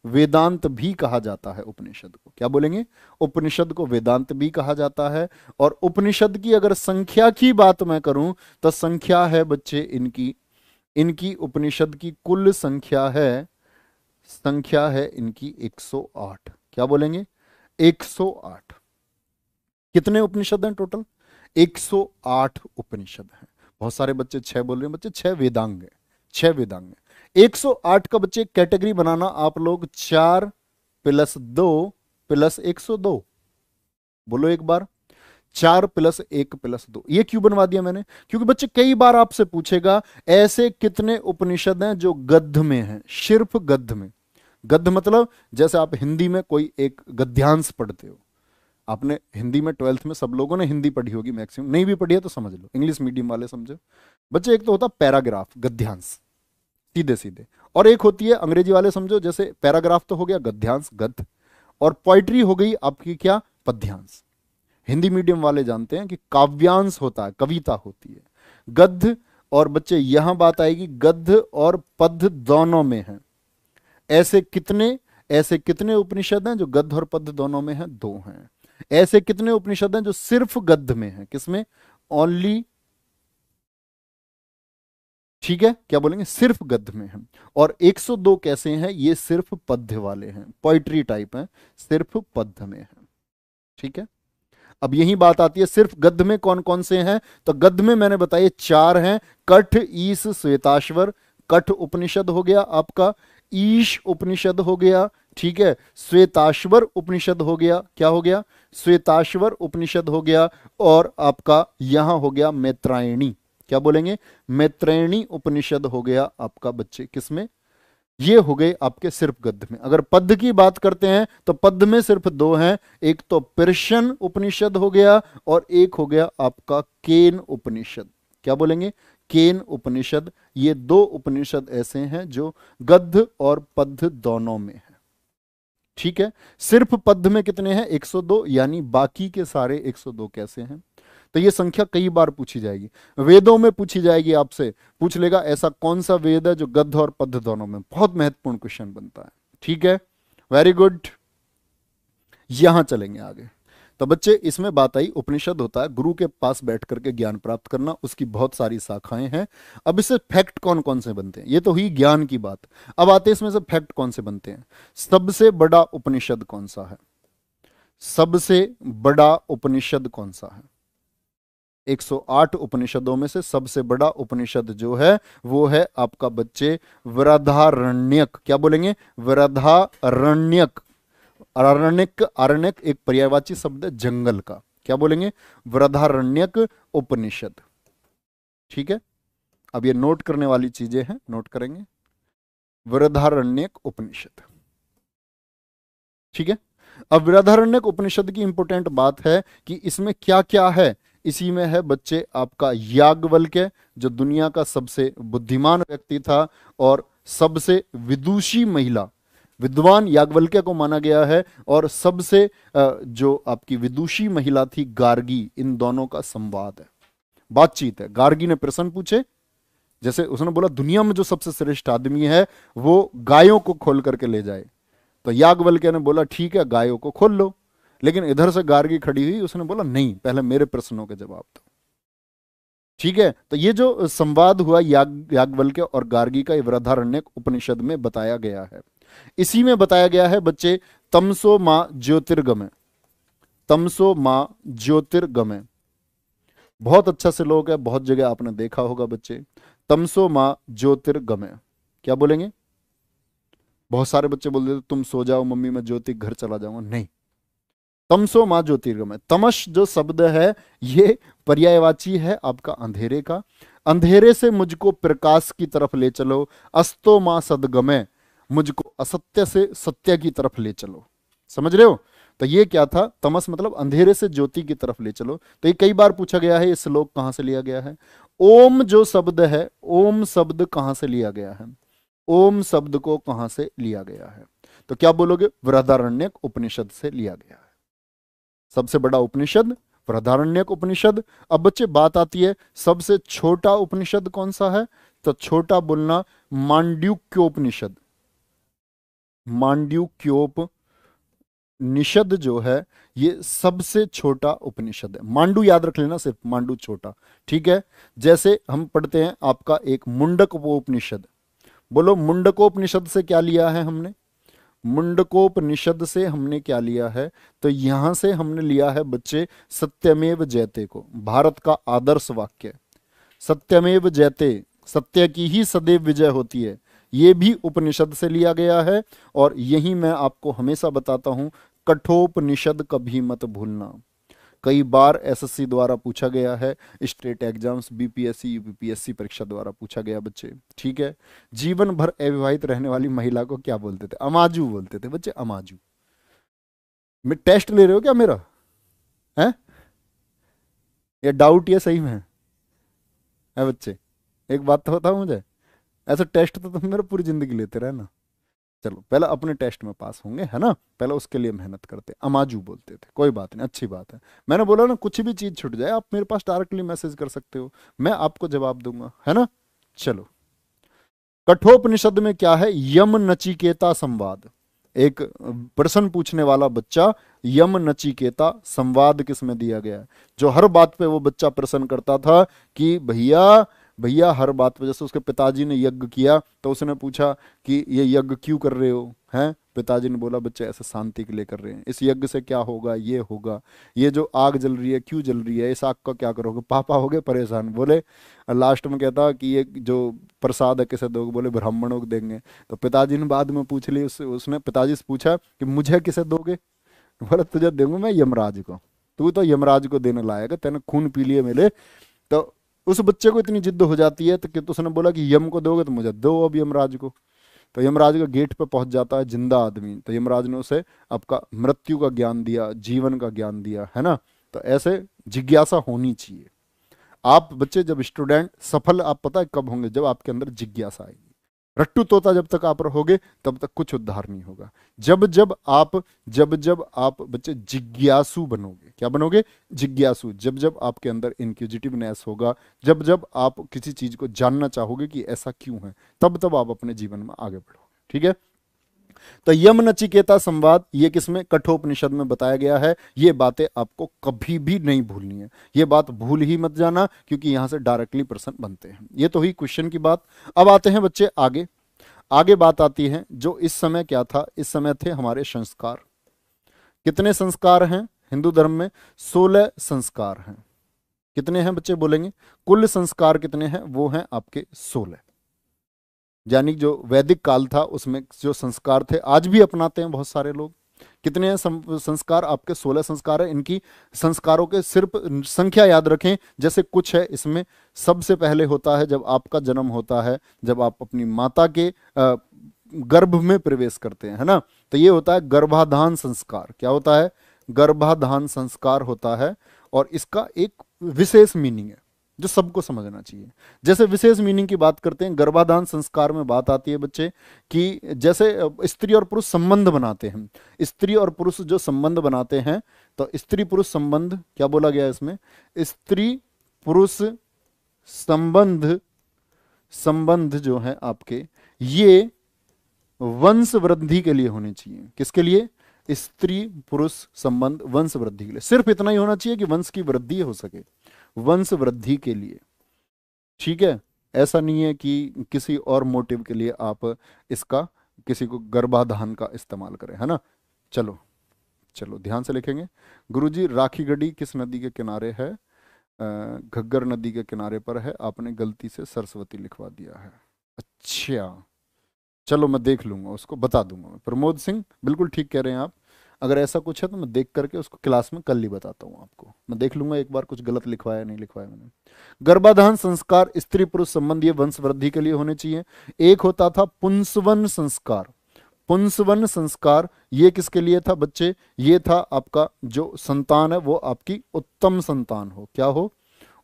वेदांत भी कहा जाता है उपनिषद को। क्या बोलेंगे, उपनिषद को वेदांत भी कहा जाता है। और उपनिषद की अगर संख्या की बात मैं करूं, तो संख्या है बच्चे इनकी, इनकी उपनिषद की कुल संख्या है, संख्या है इनकी 108। क्या बोलेंगे, 108। कितने उपनिषद हैं टोटल, 108 उपनिषद हैं। बहुत सारे बच्चे 6 बोल रहे हैं, बच्चे 6 वेदांग है, 6 वेदांग है। 108 का बच्चे कैटेगरी बनाना आप लोग, 4 + 2 + 102। बोलो एक बार, 4 + 1 + 2। ये क्यों बनवा दिया मैंने, क्योंकि बच्चे कई बार आपसे पूछेगा ऐसे कितने उपनिषद हैं जो गद्य में हैं, सिर्फ गद्य में। गद्य मतलब जैसे आप हिंदी में कोई एक गद्यांश पढ़ते हो, आपने हिंदी में 12th में सब लोगों ने हिंदी पढ़ी होगी मैक्सिमम, नहीं भी पढ़ी है तो समझ लो, इंग्लिश मीडियम वाले समझो बच्चे। एक तो होता पैराग्राफ, गद्यांश सीधे सीधे, और एक होती है अंग्रेजी वाले समझो, जैसे पैराग्राफ तो हो गया गद्यांश, गद्य, और पोइट्री हो गई आपकी क्या, पद्यांश। हिंदी मीडियम वाले जानते हैं कि काव्यांश होता है, कविता होती है। गद्य, और बच्चे यहां बात आएगी गद्य और पद्य दोनों में है। ऐसे कितने उपनिषद हैं जो गद्य और पद्य दोनों में हैं, 2 हैं। ऐसे कितने उपनिषद हैं जो सिर्फ गद्य में हैं, किसमें, ओनली, ठीक है, क्या बोलेंगे, सिर्फ गद्य में हैं। और 102 कैसे हैं, ये सिर्फ पद्य वाले हैं, पोइट्री टाइप हैं, सिर्फ पद्य में हैं। ठीक है, अब यही बात आती है सिर्फ गद्य में कौन कौन से हैं। तो गद्य में मैंने बताए 4 हैं, कठ, ईश, श्वेताश्वर। कठ उपनिषद हो गया आपका, ईश उपनिषद हो गया, ठीक है, श्वेताश्वर उपनिषद हो गया। क्या हो गया, श्वेताश्वर उपनिषद हो गया। और आपका यहां हो गया मैत्रायणी। क्या बोलेंगे, मैत्रायणी उपनिषद हो गया आपका बच्चे, किसमें, ये हो गए आपके सिर्फ गद्य में। अगर पद्य की बात करते हैं तो पद्य में सिर्फ 2 हैं, एक तो पर्शियन उपनिषद हो गया और एक हो गया आपका केन उपनिषद। क्या बोलेंगे, केन उपनिषद। ये 2 उपनिषद ऐसे हैं जो गद्य और पद्य दोनों में है। ठीक है, सिर्फ पद्य में कितने हैं, 102, यानी बाकी के सारे 102 कैसे हैं। तो ये संख्या कई बार पूछी जाएगी, वेदों में पूछी जाएगी, आपसे पूछ लेगा ऐसा कौन सा वेद है जो गद्य और पद्य दोनों में। बहुत महत्वपूर्ण क्वेश्चन बनता है। ठीक है, वेरी गुड, यहां चलेंगे आगे। तो बच्चे इसमें बात आई, उपनिषद होता है गुरु के पास बैठ करके ज्ञान प्राप्त करना, उसकी बहुत सारी शाखाएं हैं। अब इससे फैक्ट कौन कौन से बनते हैं, ये तो हुई ज्ञान की बात। अब आते हैं इसमें से फैक्ट कौन से बनते हैं। सबसे बड़ा उपनिषद कौन सा है, सबसे बड़ा उपनिषद कौन सा है। 108 उपनिषदों में से सबसे बड़ा उपनिषद जो है वो है आपका बच्चे वृहदारण्यक। क्या बोलेंगे, वृहदारण्यक। अरण्यक, अरण्यक एक पर्यायवाची शब्द है जंगल का। क्या बोलेंगे, वृहदारण्यक उपनिषद। ठीक है, अब ये नोट करने वाली चीजें हैं, नोट करेंगे, वृहदारण्यक उपनिषद। ठीक है, अब वृहदारण्यक उपनिषद की इंपॉर्टेंट बात है कि इसमें क्या क्या है। इसी में है बच्चे आपका याज्ञवल्क्य, जो दुनिया का सबसे बुद्धिमान व्यक्ति था और सबसे विदुषी महिला, विद्वान याज्ञवल्क्य को माना गया है, और सबसे जो आपकी विदुषी महिला थी गार्गी, इन दोनों का संवाद है, बातचीत है। गार्गी ने प्रश्न पूछे, जैसे उसने बोला दुनिया में जो सबसे श्रेष्ठ आदमी है वो गायों को खोल करके ले जाए, तो याज्ञवल्क्य ने बोला ठीक है गायों को खोल लो, लेकिन इधर से गार्गी खड़ी हुई, उसने बोला नहीं, पहले मेरे प्रश्नों के जवाब दो। ठीक है, तो ये जो संवाद हुआ याज्ञवल्क्य और गार्गी का, ये बृहदारण्यक उपनिषद में बताया गया है। इसी में बताया गया है बच्चे तमसो मां ज्योतिर्गमय, तमसो मां ज्योतिर्गमय, बहुत अच्छा श्लोक है, बहुत जगह आपने देखा होगा बच्चे। तमसो मां ज्योतिर्गमय, क्या बोलेंगे? बहुत सारे बच्चे बोल देते तुम सो जाओ मम्मी, मैं ज्योति घर चला जाऊंगा। नहीं, तमसो मां ज्योतिर्गमय। तमस जो शब्द है ये पर्यायवाची है आपका अंधेरे का, अंधेरे से मुझको प्रकाश की तरफ ले चलो। अस्तो मां सदगमय, मुझको असत्य से सत्य की तरफ ले चलो। समझ रहे हो? तो ये क्या था, तमस मतलब अंधेरे से ज्योति की तरफ ले चलो। तो ये कई बार पूछा गया है, ये श्लोक कहां से लिया गया है। ओम जो शब्द है, ओम शब्द कहां से लिया गया है, ओम शब्द को कहां से लिया गया है? तो क्या बोलोगे? बृहदारण्यक उपनिषद से लिया गया है, सबसे बड़ा उपनिषद बृहदारण्यक उपनिषद। अब बच्चे बात आती है सबसे छोटा उपनिषद कौन सा है, तो छोटा बोलना मांड्यूक्योपनिषद। मांड्यूक्योप निषद जो है ये सबसे छोटा उपनिषद है। मांडू याद रख लेना, सिर्फ मांडू छोटा, ठीक है। जैसे हम पढ़ते हैं आपका एक मुंडकोपनिषद, बोलो मुंडकोपनिषद से क्या लिया है हमने? मुंडकोपनिषद से हमने क्या लिया है? तो यहां से हमने लिया है बच्चे सत्यमेव जयते को, भारत का आदर्श वाक्य। सत्यमेव जयते, सत्य की ही सदैव विजय होती है, ये भी उपनिषद से लिया गया है। और यही मैं आपको हमेशा बताता हूं, कठोपनिषद कभी मत भूलना। कई बार एसएससी द्वारा पूछा गया है, स्टेट एग्जाम्स, बीपीएससी यूपीपीएससी परीक्षा द्वारा पूछा गया बच्चे, ठीक है। जीवन भर अविवाहित रहने वाली महिला को क्या बोलते थे? अमाजू बोलते थे बच्चे, अमाजू। मैं टेस्ट ले रहे हो क्या मेरा? है ये डाउट, ये सही में है बच्चे? एक बात तो बताओ मुझे, ऐसा टेस्ट तो तुम मेरा पूरी जिंदगी लेते रहे ना। चलो पहले अपने टेस्ट में पास होंगे, है ना, पहले उसके लिए मेहनत करते। अमाजू बोलते थे, कोई बात नहीं, अच्छी बात है। मैंने बोला ना, कुछ भी चीज छूट जाए आप मेरे पास डायरेक्टली मैसेज कर सकते हो, मैं आपको जवाब दूंगा, है ना। चलो, कठोपनिषद में क्या है? यम नचिकेता संवाद। एक प्रश्न पूछने वाला बच्चा, यम नचिकेता संवाद किसमें दिया गया है? जो हर बात पे वो बच्चा प्रश्न करता था कि भैया भैया, हर बात पे, जैसे उसके पिताजी ने यज्ञ किया तो उसने पूछा कि ये यज्ञ क्यों कर रहे हो, हैं? पिताजी ने बोला बच्चे ऐसे शांति के लिए कर रहे हैं, इस यज्ञ से क्या होगा, ये होगा, ये जो आग जल रही है क्यों जल रही है, इस आग का क्या करोगे? पापा हो गए परेशान, बोले लास्ट में कहता कि ये जो प्रसाद है किसे दोगे? बोले ब्राह्मणों को देंगे। तो पिताजी ने बाद में पूछ ली, उसने पिताजी से पूछा कि मुझे किसे दोगे? बोला तुझे दूंगा मैं यमराज को, तू तो यमराज को देने लायक है, तेने खून पी लिए मेरे। तो उस बच्चे को इतनी जिद्द हो जाती है तो कि तो उसने बोला कि यम को दोगे तो मुझे दो अब यमराज को। तो यमराज का गेट पे पहुंच जाता है जिंदा आदमी, तो यमराज ने उसे आपका मृत्यु का ज्ञान दिया, जीवन का ज्ञान दिया, है ना। तो ऐसे जिज्ञासा होनी चाहिए। आप बच्चे जब स्टूडेंट सफल आप पता है कब होंगे? जब आपके अंदर जिज्ञासा आएगी। रट्टू तोता जब तक आप रहोगे तब तक कुछ उद्धार नहीं होगा। जब जब आप बच्चे जिज्ञासु बनोगे, क्या बनोगे? जिज्ञासु। जब जब आपके अंदर इंक्विजिटिवनेस होगा, जब जब आप किसी चीज को जानना चाहोगे कि ऐसा क्यों है, तब तब आप अपने जीवन में आगे बढ़ोगे, ठीक है। तो यम नचिकेता संवाद ये किसमें? कठोपनिषद में बताया गया है। ये बातें आपको कभी भी नहीं भूलनी है, ये बात भूल ही मत जाना, क्योंकि यहां से डायरेक्टली प्रश्न बनते हैं। ये तो हुई क्वेश्चन की बात। अब आते हैं बच्चे आगे। आगे बात आती है जो इस समय क्या था, इस समय थे हमारे संस्कार। कितने संस्कार हैं हिंदू धर्म में? 16 संस्कार हैं। कितने हैं बच्चे बोलेंगे? कुल संस्कार कितने हैं? वो हैं आपके 16। यानी जो वैदिक काल था उसमें जो संस्कार थे आज भी अपनाते हैं बहुत सारे लोग। कितने हैं संस्कार? आपके 16 संस्कार है। इनकी संस्कारों के सिर्फ संख्या याद रखें, जैसे कुछ है इसमें। सबसे पहले होता है जब आपका जन्म होता है, जब आप अपनी माता के गर्भ में प्रवेश करते हैं, है ना। तो ये होता है गर्भाधान संस्कार। क्या होता है? गर्भाधान संस्कार होता है। और इसका एक विशेष मीनिंग है जो सबको समझना चाहिए। जैसे विशेष मीनिंग की बात करते हैं, गर्भाधान संस्कार में बात आती है बच्चे कि जैसे स्त्री और पुरुष संबंध बनाते हैं, स्त्री और पुरुष जो संबंध बनाते हैं, तो स्त्री पुरुष संबंध क्या बोला गया है इसमें, स्त्री पुरुष संबंध, संबंध जो है आपके, ये वंश वृद्धि के लिए होने चाहिए। किसके लिए? स्त्री पुरुष संबंध वंश वृद्धि के लिए। सिर्फ इतना ही होना चाहिए कि वंश की वृद्धि हो सके, वंश वृद्धि के लिए, ठीक है। ऐसा नहीं है कि किसी और मोटिव के लिए आप इसका, किसी को गर्भाधान का इस्तेमाल करें, है ना। चलो चलो ध्यान से लिखेंगे। गुरुजी राखी गढ़ी किस नदी के किनारे है? घग्गर नदी के किनारे पर है, आपने गलती से सरस्वती लिखवा दिया है। अच्छा चलो मैं देख लूंगा, उसको बता दूंगा मैं। प्रमोद सिंह बिल्कुल ठीक कह रहे हैं आप, अगर ऐसा कुछ है तो मैं देख करके उसको क्लास में कल ही बताता हूँ आपको। मैं देख लूंगा एक बार कुछ गलत लिखवाया नहीं लिखवाया मैंने। गर्भाधान संस्कार स्त्री पुरुष संबंधी वंश वृद्धि के लिए होने चाहिए। एक होता था पुंसवन संस्कार। पुंसवन संस्कार ये किसके लिए था बच्चे? ये था आपका जो संतान है वो आपकी उत्तम संतान हो। क्या हो?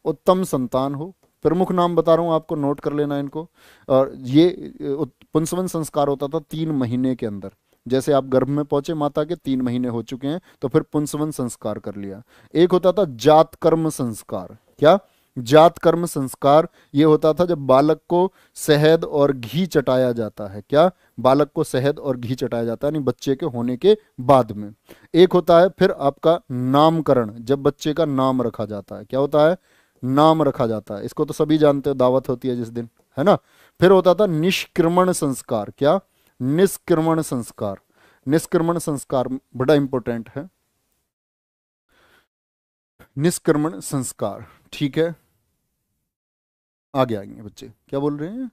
उत्तम संतान हो। प्रमुख नाम बता रहा हूं आपको, नोट कर लेना इनको। और ये पुंसवन संस्कार होता था 3 महीने के अंदर। जैसे आप गर्भ में पहुंचे माता के 3 महीने हो चुके हैं तो फिर पुंसवन संस्कार कर लिया। एक होता था जात कर्म संस्कार। क्या? जात कर्म संस्कार ये होता था जब बालक को शहद और घी चटाया जाता है। क्या? बालक को शहद और घी चटाया जाता है, यानी बच्चे के होने के बाद में। एक होता है फिर आपका नामकरण, जब बच्चे का नाम रखा जाता है। क्या होता है? नाम रखा जाता है। इसको तो सभी जानते हो, दावत होती है जिस दिन, है ना। फिर होता था निष्क्रमण संस्कार। क्या? निष्क्रमण संस्कार। निष्क्रमण संस्कार बड़ा इंपॉर्टेंट है, निष्क्रमण संस्कार, ठीक है। आगे आएंगे बच्चे। क्या बोल रहे हैं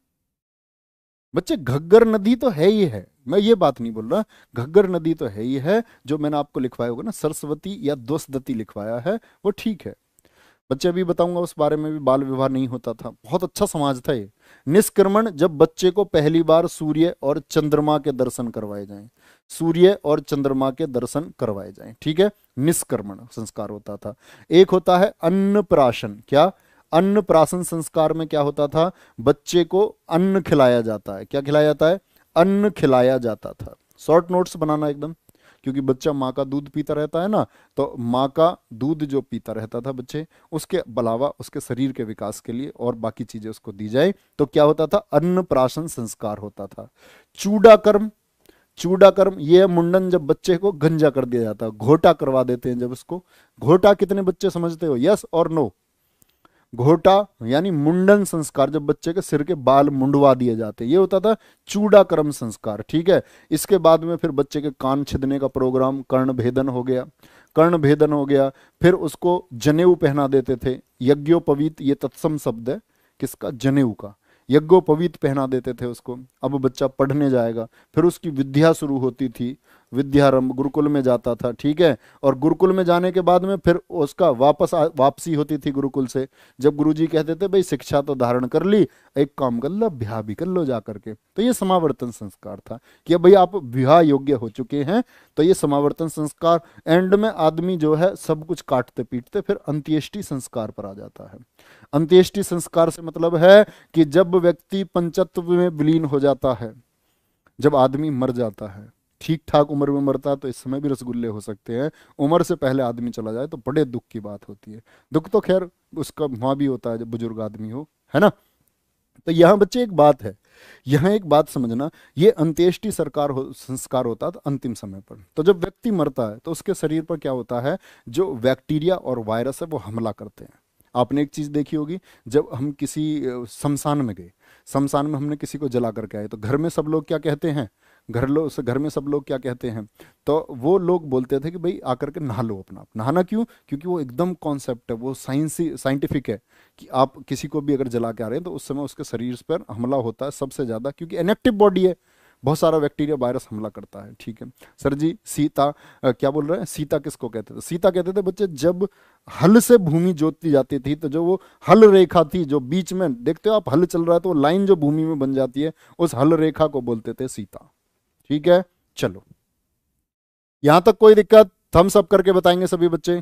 बच्चे? घग्गर नदी तो है ही है, मैं ये बात नहीं बोल रहा, घग्गर नदी तो है ही है। जो मैंने आपको लिखवाया होगा ना, सरस्वती या दोषदती लिखवाया है वो ठीक है बच्चे। अभी बताऊंगा उस बारे में भी, बाल विवाह नहीं होता था, बहुत अच्छा समाज था ये। निष्क्रमण जब बच्चे को पहली बार सूर्य और चंद्रमा के दर्शन करवाए जाएं, सूर्य और चंद्रमा के दर्शन करवाए जाएं, ठीक है। निष्क्रमण संस्कार होता था। एक होता है अन्नप्राशन। क्या? अन्नप्राशन संस्कार में क्या होता था? बच्चे को अन्न खिलाया जाता है। क्या खिलाया जाता है? अन्न खिलाया जाता था। शॉर्ट नोट्स बनाना एकदम, क्योंकि बच्चा माँ का दूध पीता रहता है ना, तो माँ का दूध जो पीता रहता था बच्चे, उसके अलावा उसके शरीर के विकास के लिए और बाकी चीजें उसको दी जाए, तो क्या होता था? अन्नप्राशन संस्कार होता था। चूडाकर्म, चूडाकर्म ये मुंडन, जब बच्चे को गंजा कर दिया जाता है, घोटा करवा देते हैं जब उसको। घोटा कितने बच्चे समझते हो? यस और नो? घोटा यानी मुंडन संस्कार, जब बच्चे के सिर के बाल मुंडवा दिए जाते, ये होता था चूड़ाकर्म संस्कार, ठीक है। इसके बाद में फिर बच्चे के कान छिदने का प्रोग्राम, कर्ण भेदन हो गया, कर्ण भेदन हो गया। फिर उसको जनेऊ पहना देते थे। यज्ञोपवीत ये तत्सम शब्द है किसका? जनेऊ का। यज्ञोपवीत पहना देते थे उसको। अब बच्चा पढ़ने जाएगा, फिर उसकी विद्या शुरू होती थी, विद्यारंभ, गुरुकुल में जाता था, ठीक है। और गुरुकुल में जाने के बाद में फिर उसका वापसी होती थी गुरुकुल से, जब गुरुजी कहते थे भाई शिक्षा तो धारण कर ली, एक काम कर लो, ब्याह भी कर लो जा करके। तो ये समावर्तन संस्कार था कि भाई आप विवाह योग्य हो चुके हैं, तो ये समावर्तन संस्कार। एंड में आदमी जो है सब कुछ काटते पीटते फिर अंत्येष्टि संस्कार पर आ जाता है। अंत्येष्टि संस्कार से मतलब है कि जब व्यक्ति पंचत्व में विलीन हो जाता है, जब आदमी मर जाता है, ठीक ठाक उम्र में मरता है तो इस समय भी रसगुल्ले हो सकते हैं, उम्र से पहले आदमी चला जाए तो बड़े दुख की बात होती है। दुख तो खैर उसका वहां भी होता है जब बुजुर्ग आदमी हो, है ना। तो यहाँ बच्चे एक बात है, यहाँ एक बात समझना, ये अंत्येष्टि संस्कार होता है अंतिम समय पर। तो जब व्यक्ति मरता है तो उसके शरीर पर क्या होता है? जो बैक्टीरिया और वायरस है वो हमला करते हैं। आपने एक चीज देखी होगी, जब हम किसी शमशान में गए, शमशान में हमने किसी को जला करके आए, तो घर में सब लोग क्या कहते हैं? घर में सब लोग क्या कहते हैं? तो वो लोग बोलते थे कि भाई आकर के नहा लो अपना। नहाना क्यों? क्योंकि वो एकदम कॉन्सेप्ट है, वो साइंटिफिक है कि आप किसी को भी अगर जला के आ रहे हैं तो उस समय उसके शरीर पर हमला होता है सबसे ज्यादा, क्योंकि इनएक्टिव बॉडी है, बहुत सारा बैक्टीरिया वायरस हमला करता है, ठीक है। सर जी सीता क्या बोल रहे हैं? सीता किसको कहते थे? सीता कहते थे बच्चे जब हल से भूमि जोती जाती थी, तो जो वो हल रेखा थी जो बीच में, देखते हो आप हल चल रहा है तो वो लाइन जो भूमि में बन जाती है, उस हल रेखा को बोलते थे सीता, ठीक है। चलो यहां तक कोई दिक्कत? थम्स अप करके बताएंगे सभी बच्चे।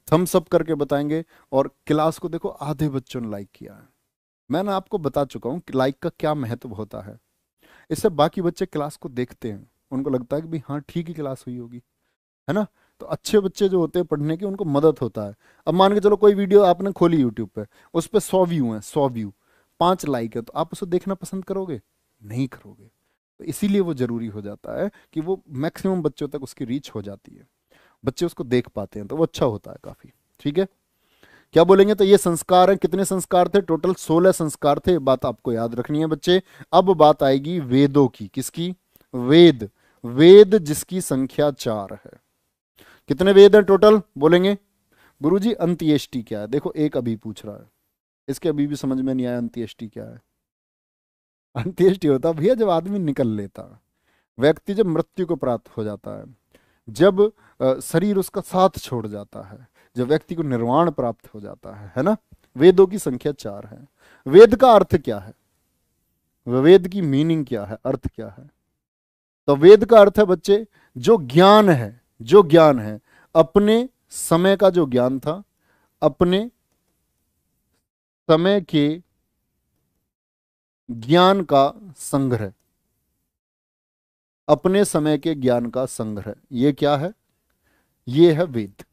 थम्स अप करके बताएंगे। और क्लास को देखो आधे बच्चों ने लाइक किया है। मैंने आपको बता चुका हूँ कि लाइक का क्या महत्व होता है। इससे बाकी बच्चे क्लास को देखते हैं, उनको लगता है कि भाई हाँ ठीक ही क्लास हुई होगी, है ना। तो अच्छे बच्चे जो होते हैं पढ़ने के, उनको मदद होता है। अब मान के चलो कोई वीडियो आपने खोली यूट्यूब पे, उस पर 100 व्यू हैं, 100 व्यू, 5 लाइक है, तो आप उसे देखना पसंद करोगे? नहीं करोगे। तो इसीलिए वो जरूरी हो जाता है कि वो मैक्सिमम बच्चों तक उसकी रीच हो जाती है, बच्चे उसको देख पाते हैं, तो वो अच्छा होता है काफी। ठीक है, क्या बोलेंगे? तो ये संस्कार है। कितने संस्कार थे? टोटल 16 संस्कार थे। बात आपको याद रखनी है बच्चे। अब बात आएगी वेदों की। किसकी? वेद। वेद जिसकी संख्या 4 है। कितने वेद हैं टोटल? बोलेंगे गुरुजी अंत्येष्टि क्या है? देखो एक अभी पूछ रहा है, इसके अभी भी समझ में नहीं आया अंत्येष्टि क्या है। अंत्येष्टि होता भैया जब आदमी निकल लेता, व्यक्ति जब मृत्यु को प्राप्त हो जाता है, जब शरीर उसका साथ छोड़ जाता है, जब व्यक्ति को निर्वाण प्राप्त हो जाता है ना। वेदों की संख्या 4 है। वेद का अर्थ क्या है? वेद की मीनिंग क्या है? अर्थ क्या है? तो वेद का अर्थ है बच्चे, जो ज्ञान है, जो ज्ञान है, अपने समय का जो ज्ञान था, अपने समय के ज्ञान का संग्रह, अपने समय के ज्ञान का संग्रह, ये क्या है? ये है वेद।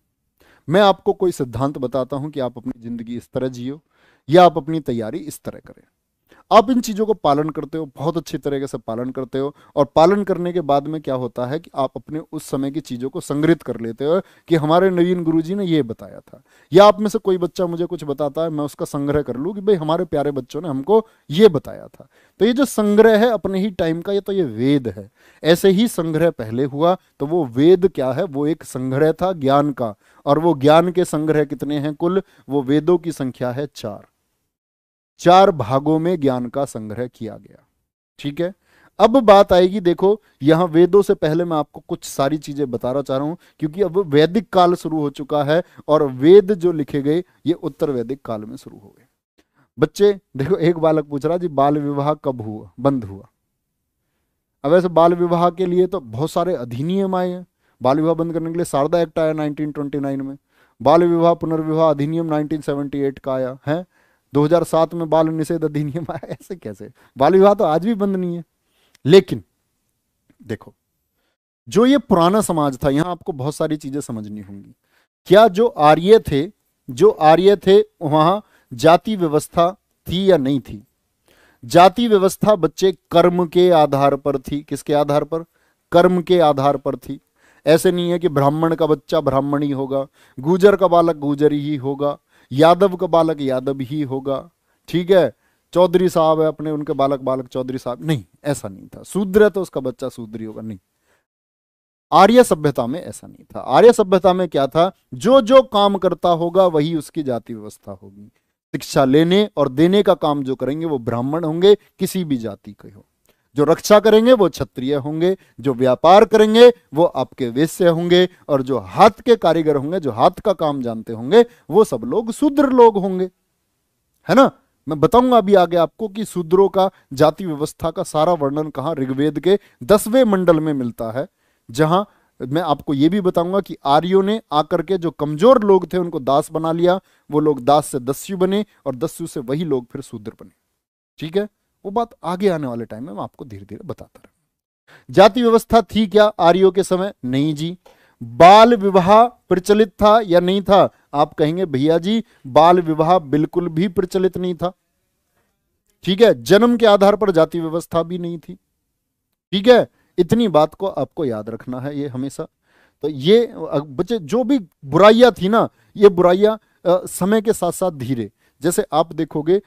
मैं आपको कोई सिद्धांत बताता हूं कि आप अपनी जिंदगी इस तरह जियो, या आप अपनी तैयारी इस तरह करें। आप इन चीजों को पालन करते हो, बहुत अच्छी तरीके से पालन करते हो, और पालन करने के बाद में क्या होता है कि आप अपने उस समय की चीजों को संग्रहित कर लेते हो कि हमारे नवीन गुरुजी ने ये बताया था। या आप में से कोई बच्चा मुझे कुछ बताता है, मैं उसका संग्रह कर लूं कि भाई हमारे प्यारे बच्चों ने हमको ये बताया था। तो ये जो संग्रह है अपने ही टाइम का, ये तो ये वेद है। ऐसे ही संग्रह पहले हुआ, तो वो वेद क्या है? वो एक संग्रह था ज्ञान का। और वो ज्ञान के संग्रह कितने हैं कुल? वो वेदों की संख्या है 4। 4 भागों में ज्ञान का संग्रह किया गया। ठीक है, अब बात आएगी, देखो यहां वेदों से पहले मैं आपको कुछ सारी चीजें बताना चाह रहा हूं, क्योंकि अब वैदिक काल शुरू हो चुका है, और वेद जो लिखे गए ये उत्तर वैदिक काल में शुरू हो गए। बच्चे देखो, एक बालक पूछ रहा जी बाल विवाह कब हुआ, बंद हुआ? अब ऐसे बाल विवाह के लिए तो बहुत सारे अधिनियम आए हैं। बाल विवाह बंद करने के लिए शारदा एक्ट आया 1929 में। बाल विवाह पुनर्विवाह अधिनियम 1978 का आया है। 2007 में बाल निषेध अधिनियम आया। ऐसे कैसे? बाल विवाह तो आज भी बंद नहीं है। लेकिन देखो, जो ये पुराना समाज था, यहां आपको बहुत सारी चीजें समझनी होंगी। क्या जो आर्य थे, जो आर्य थे, वहां जाति व्यवस्था थी या नहीं थी? जाति व्यवस्था बच्चे कर्म के आधार पर थी। किसके आधार पर? कर्म के आधार पर थी। ऐसे नहीं है कि ब्राह्मण का बच्चा ब्राह्मण ही होगा, गुजर का बालक गुजर ही होगा, यादव का बालक यादव ही होगा। ठीक है, चौधरी साहब है अपने, उनके बालक बालक चौधरी साहब, नहीं, ऐसा नहीं था। शूद्र है तो उसका बच्चा शूद्री होगा, नहीं। आर्य सभ्यता में ऐसा नहीं था। आर्य सभ्यता में क्या था? जो जो काम करता होगा वही उसकी जाति व्यवस्था होगी। शिक्षा लेने और देने का काम जो करेंगे वो ब्राह्मण होंगे, किसी भी जाति के हो। जो रक्षा करेंगे वो क्षत्रिय होंगे, जो व्यापार करेंगे वो आपके वैश्य होंगे, और जो हाथ के कारीगर होंगे, जो हाथ का काम जानते होंगे, वो सब लोग शूद्र लोग होंगे, है ना। मैं बताऊंगा अभी आगे आपको कि शूद्रों का जाति व्यवस्था का सारा वर्णन कहां ऋग्वेद के 10वें मंडल में मिलता है, जहां मैं आपको यह भी बताऊंगा कि आर्यों ने आकर के जो कमजोर लोग थे उनको दास बना लिया, वो लोग दास से दस्यु बने, और दस्यु से वही लोग फिर शूद्र बने। ठीक है, वो बात आगे आने वाले टाइम में मैं आपको धीरे धीरे बताता रहूं। जाति व्यवस्था थी क्या आर्यों के समय? नहीं जी। बाल विवाह प्रचलित था या नहीं था? आप कहेंगे भैया जी बाल विवाह बिल्कुल भी प्रचलित नहीं था। ठीक है, जन्म के आधार पर जाति व्यवस्था भी नहीं थी। ठीक है, इतनी बात को आपको याद रखना है ये हमेशा। तो ये बच्चे जो भी बुराइयां थी ना, ये बुराइयां समय के साथ साथ धीरे, जैसे आप देखोगे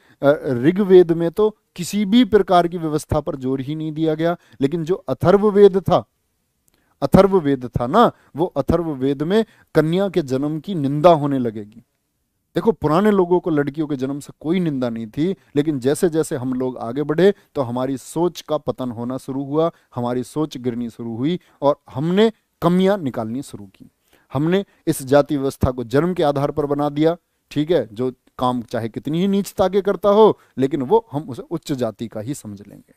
ऋग्वेद में तो किसी भी प्रकार की व्यवस्था पर जोर ही नहीं दिया गया, लेकिन जो अथर्ववेद था, अथर्ववेद था ना, वो अथर्ववेद में कन्या के जन्म की निंदा होने लगेगी। देखो पुराने लोगों को लड़कियों के जन्म से कोई निंदा नहीं थी, लेकिन जैसे जैसे हम लोग आगे बढ़े तो हमारी सोच का पतन होना शुरू हुआ, हमारी सोच गिरनी शुरू हुई, और हमने कमियां निकालनी शुरू की। हमने इस जाति व्यवस्था को जन्म के आधार पर बना दिया। ठीक है, जो काम चाहे कितनी ही नीचता के करता हो, लेकिन वो हम उसे उच्च जाति का ही समझ लेंगे।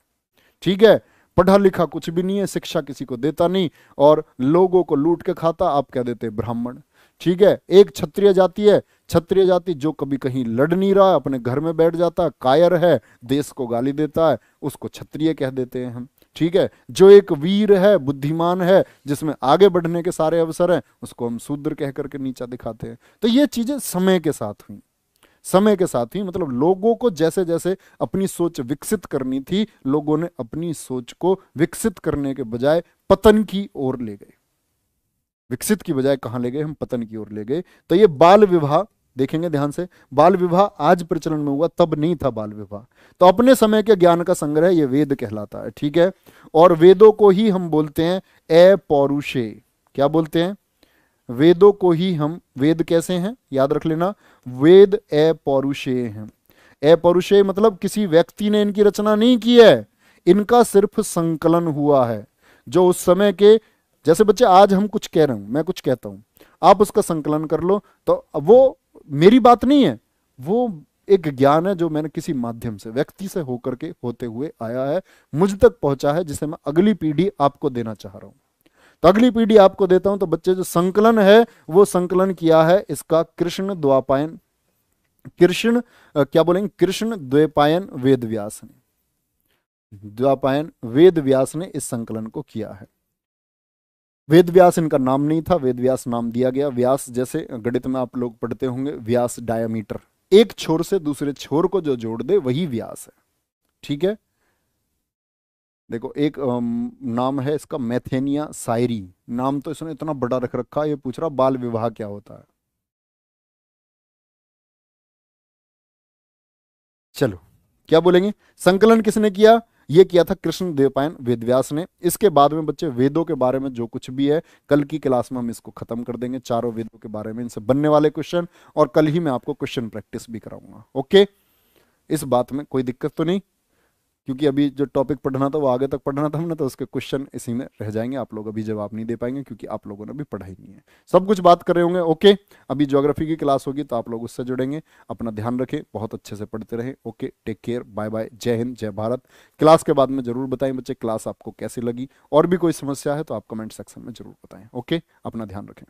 ठीक है, पढ़ा लिखा कुछ भी नहीं है, शिक्षा किसी को देता नहीं, और लोगों को लूट के खाता, आप क्या देते? ब्राह्मण। ठीक है। एक क्षत्रिय जाति है, क्षत्रिय जाति जो कभी कहीं लड़ नहीं रहा, अपने घर में बैठ जाता, कायर है, देश को गाली देता है, उसको क्षत्रिय कह देते हैं हम। ठीक है। जो एक वीर है, बुद्धिमान है, जिसमें आगे बढ़ने के सारे अवसर हैं, उसको हम शूद्र कह करके नीचा दिखाते हैं। तो ये चीजें समय के साथ हुई, समय के साथ ही, मतलब लोगों को जैसे जैसे अपनी सोच विकसित करनी थी, लोगों ने अपनी सोच को विकसित करने के बजाय पतन की ओर ले गए। विकसित की बजाय कहां ले गए हम? पतन की ओर ले गए। तो ये बाल विवाह देखेंगे ध्यान से, बाल विवाह आज प्रचलन में हुआ, तब नहीं था बाल विवाह। तो अपने समय के ज्ञान का संग्रह ये वेद कहलाता है। ठीक है। और वेदों को ही हम बोलते हैं अपौरुषे। क्या बोलते हैं? वेदों को ही हम, वेद कैसे हैं याद रख लेना, वेद अपौरुषेय हैं। अपौरुषेय मतलब किसी व्यक्ति ने इनकी रचना नहीं की है, इनका सिर्फ संकलन हुआ है। जो उस समय के, जैसे बच्चे आज हम कुछ कह रहे हूं, मैं कुछ कहता हूं, आप उसका संकलन कर लो, तो वो मेरी बात नहीं है, वो एक ज्ञान है जो मैंने किसी माध्यम से, व्यक्ति से होकर के होते हुए आया है, मुझ तक पहुंचा है, जिसे मैं अगली पीढ़ी आपको देना चाह रहा हूं। तो अगली पीढ़ी आपको देता हूं। तो बच्चे जो संकलन है, वो संकलन किया है इसका कृष्ण द्वापायन, कृष्ण क्या बोलेंगे, कृष्ण द्वैपायन वेद व्यास ने, द्वापायन वेद व्यास ने इस संकलन को किया है। वेद व्यास इनका नाम नहीं था, वेद व्यास नाम दिया गया। व्यास जैसे गणित में आप लोग पढ़ते होंगे, व्यास डायामीटर, एक छोर से दूसरे छोर को जो जोड़ दे वही व्यास है। ठीक है। देखो एक नाम है इसका मैथेनिया सायरी, नाम तो इसने इतना बड़ा रख रखा है, ये पूछ रहा बाल विवाह क्या होता है। चलो क्या बोलेंगे, संकलन किसने किया? ये किया था कृष्ण द्वैपायन वेदव्यास ने। इसके बाद में बच्चे वेदों के बारे में जो कुछ भी है, कल की क्लास में हम इसको खत्म कर देंगे, चारों वेदों के बारे में, इनसे बनने वाले क्वेश्चन, और कल ही मैं आपको क्वेश्चन प्रैक्टिस भी कराऊंगा। ओके, इस बात में कोई दिक्कत तो नहीं? क्योंकि अभी जो टॉपिक पढ़ना था वो आगे तक पढ़ना था हमने, तो उसके क्वेश्चन इसी में रह जाएंगे, आप लोग अभी जवाब नहीं दे पाएंगे क्योंकि आप लोगों ने अभी पढ़ा ही नहीं है। सब कुछ बात कर रहे होंगे। ओके, अभी ज्योग्राफी की क्लास होगी तो आप लोग उससे जुड़ेंगे। अपना ध्यान रखें, बहुत अच्छे से पढ़ते रहें। Okay, take care, bye bye, जय हिंद, जय भारत। क्लास के बाद में जरूर बताएं बच्चे क्लास आपको कैसी लगी, और भी कोई समस्या है तो आप कमेंट सेक्शन में जरूर बताएं। ओके, अपना ध्यान रखें।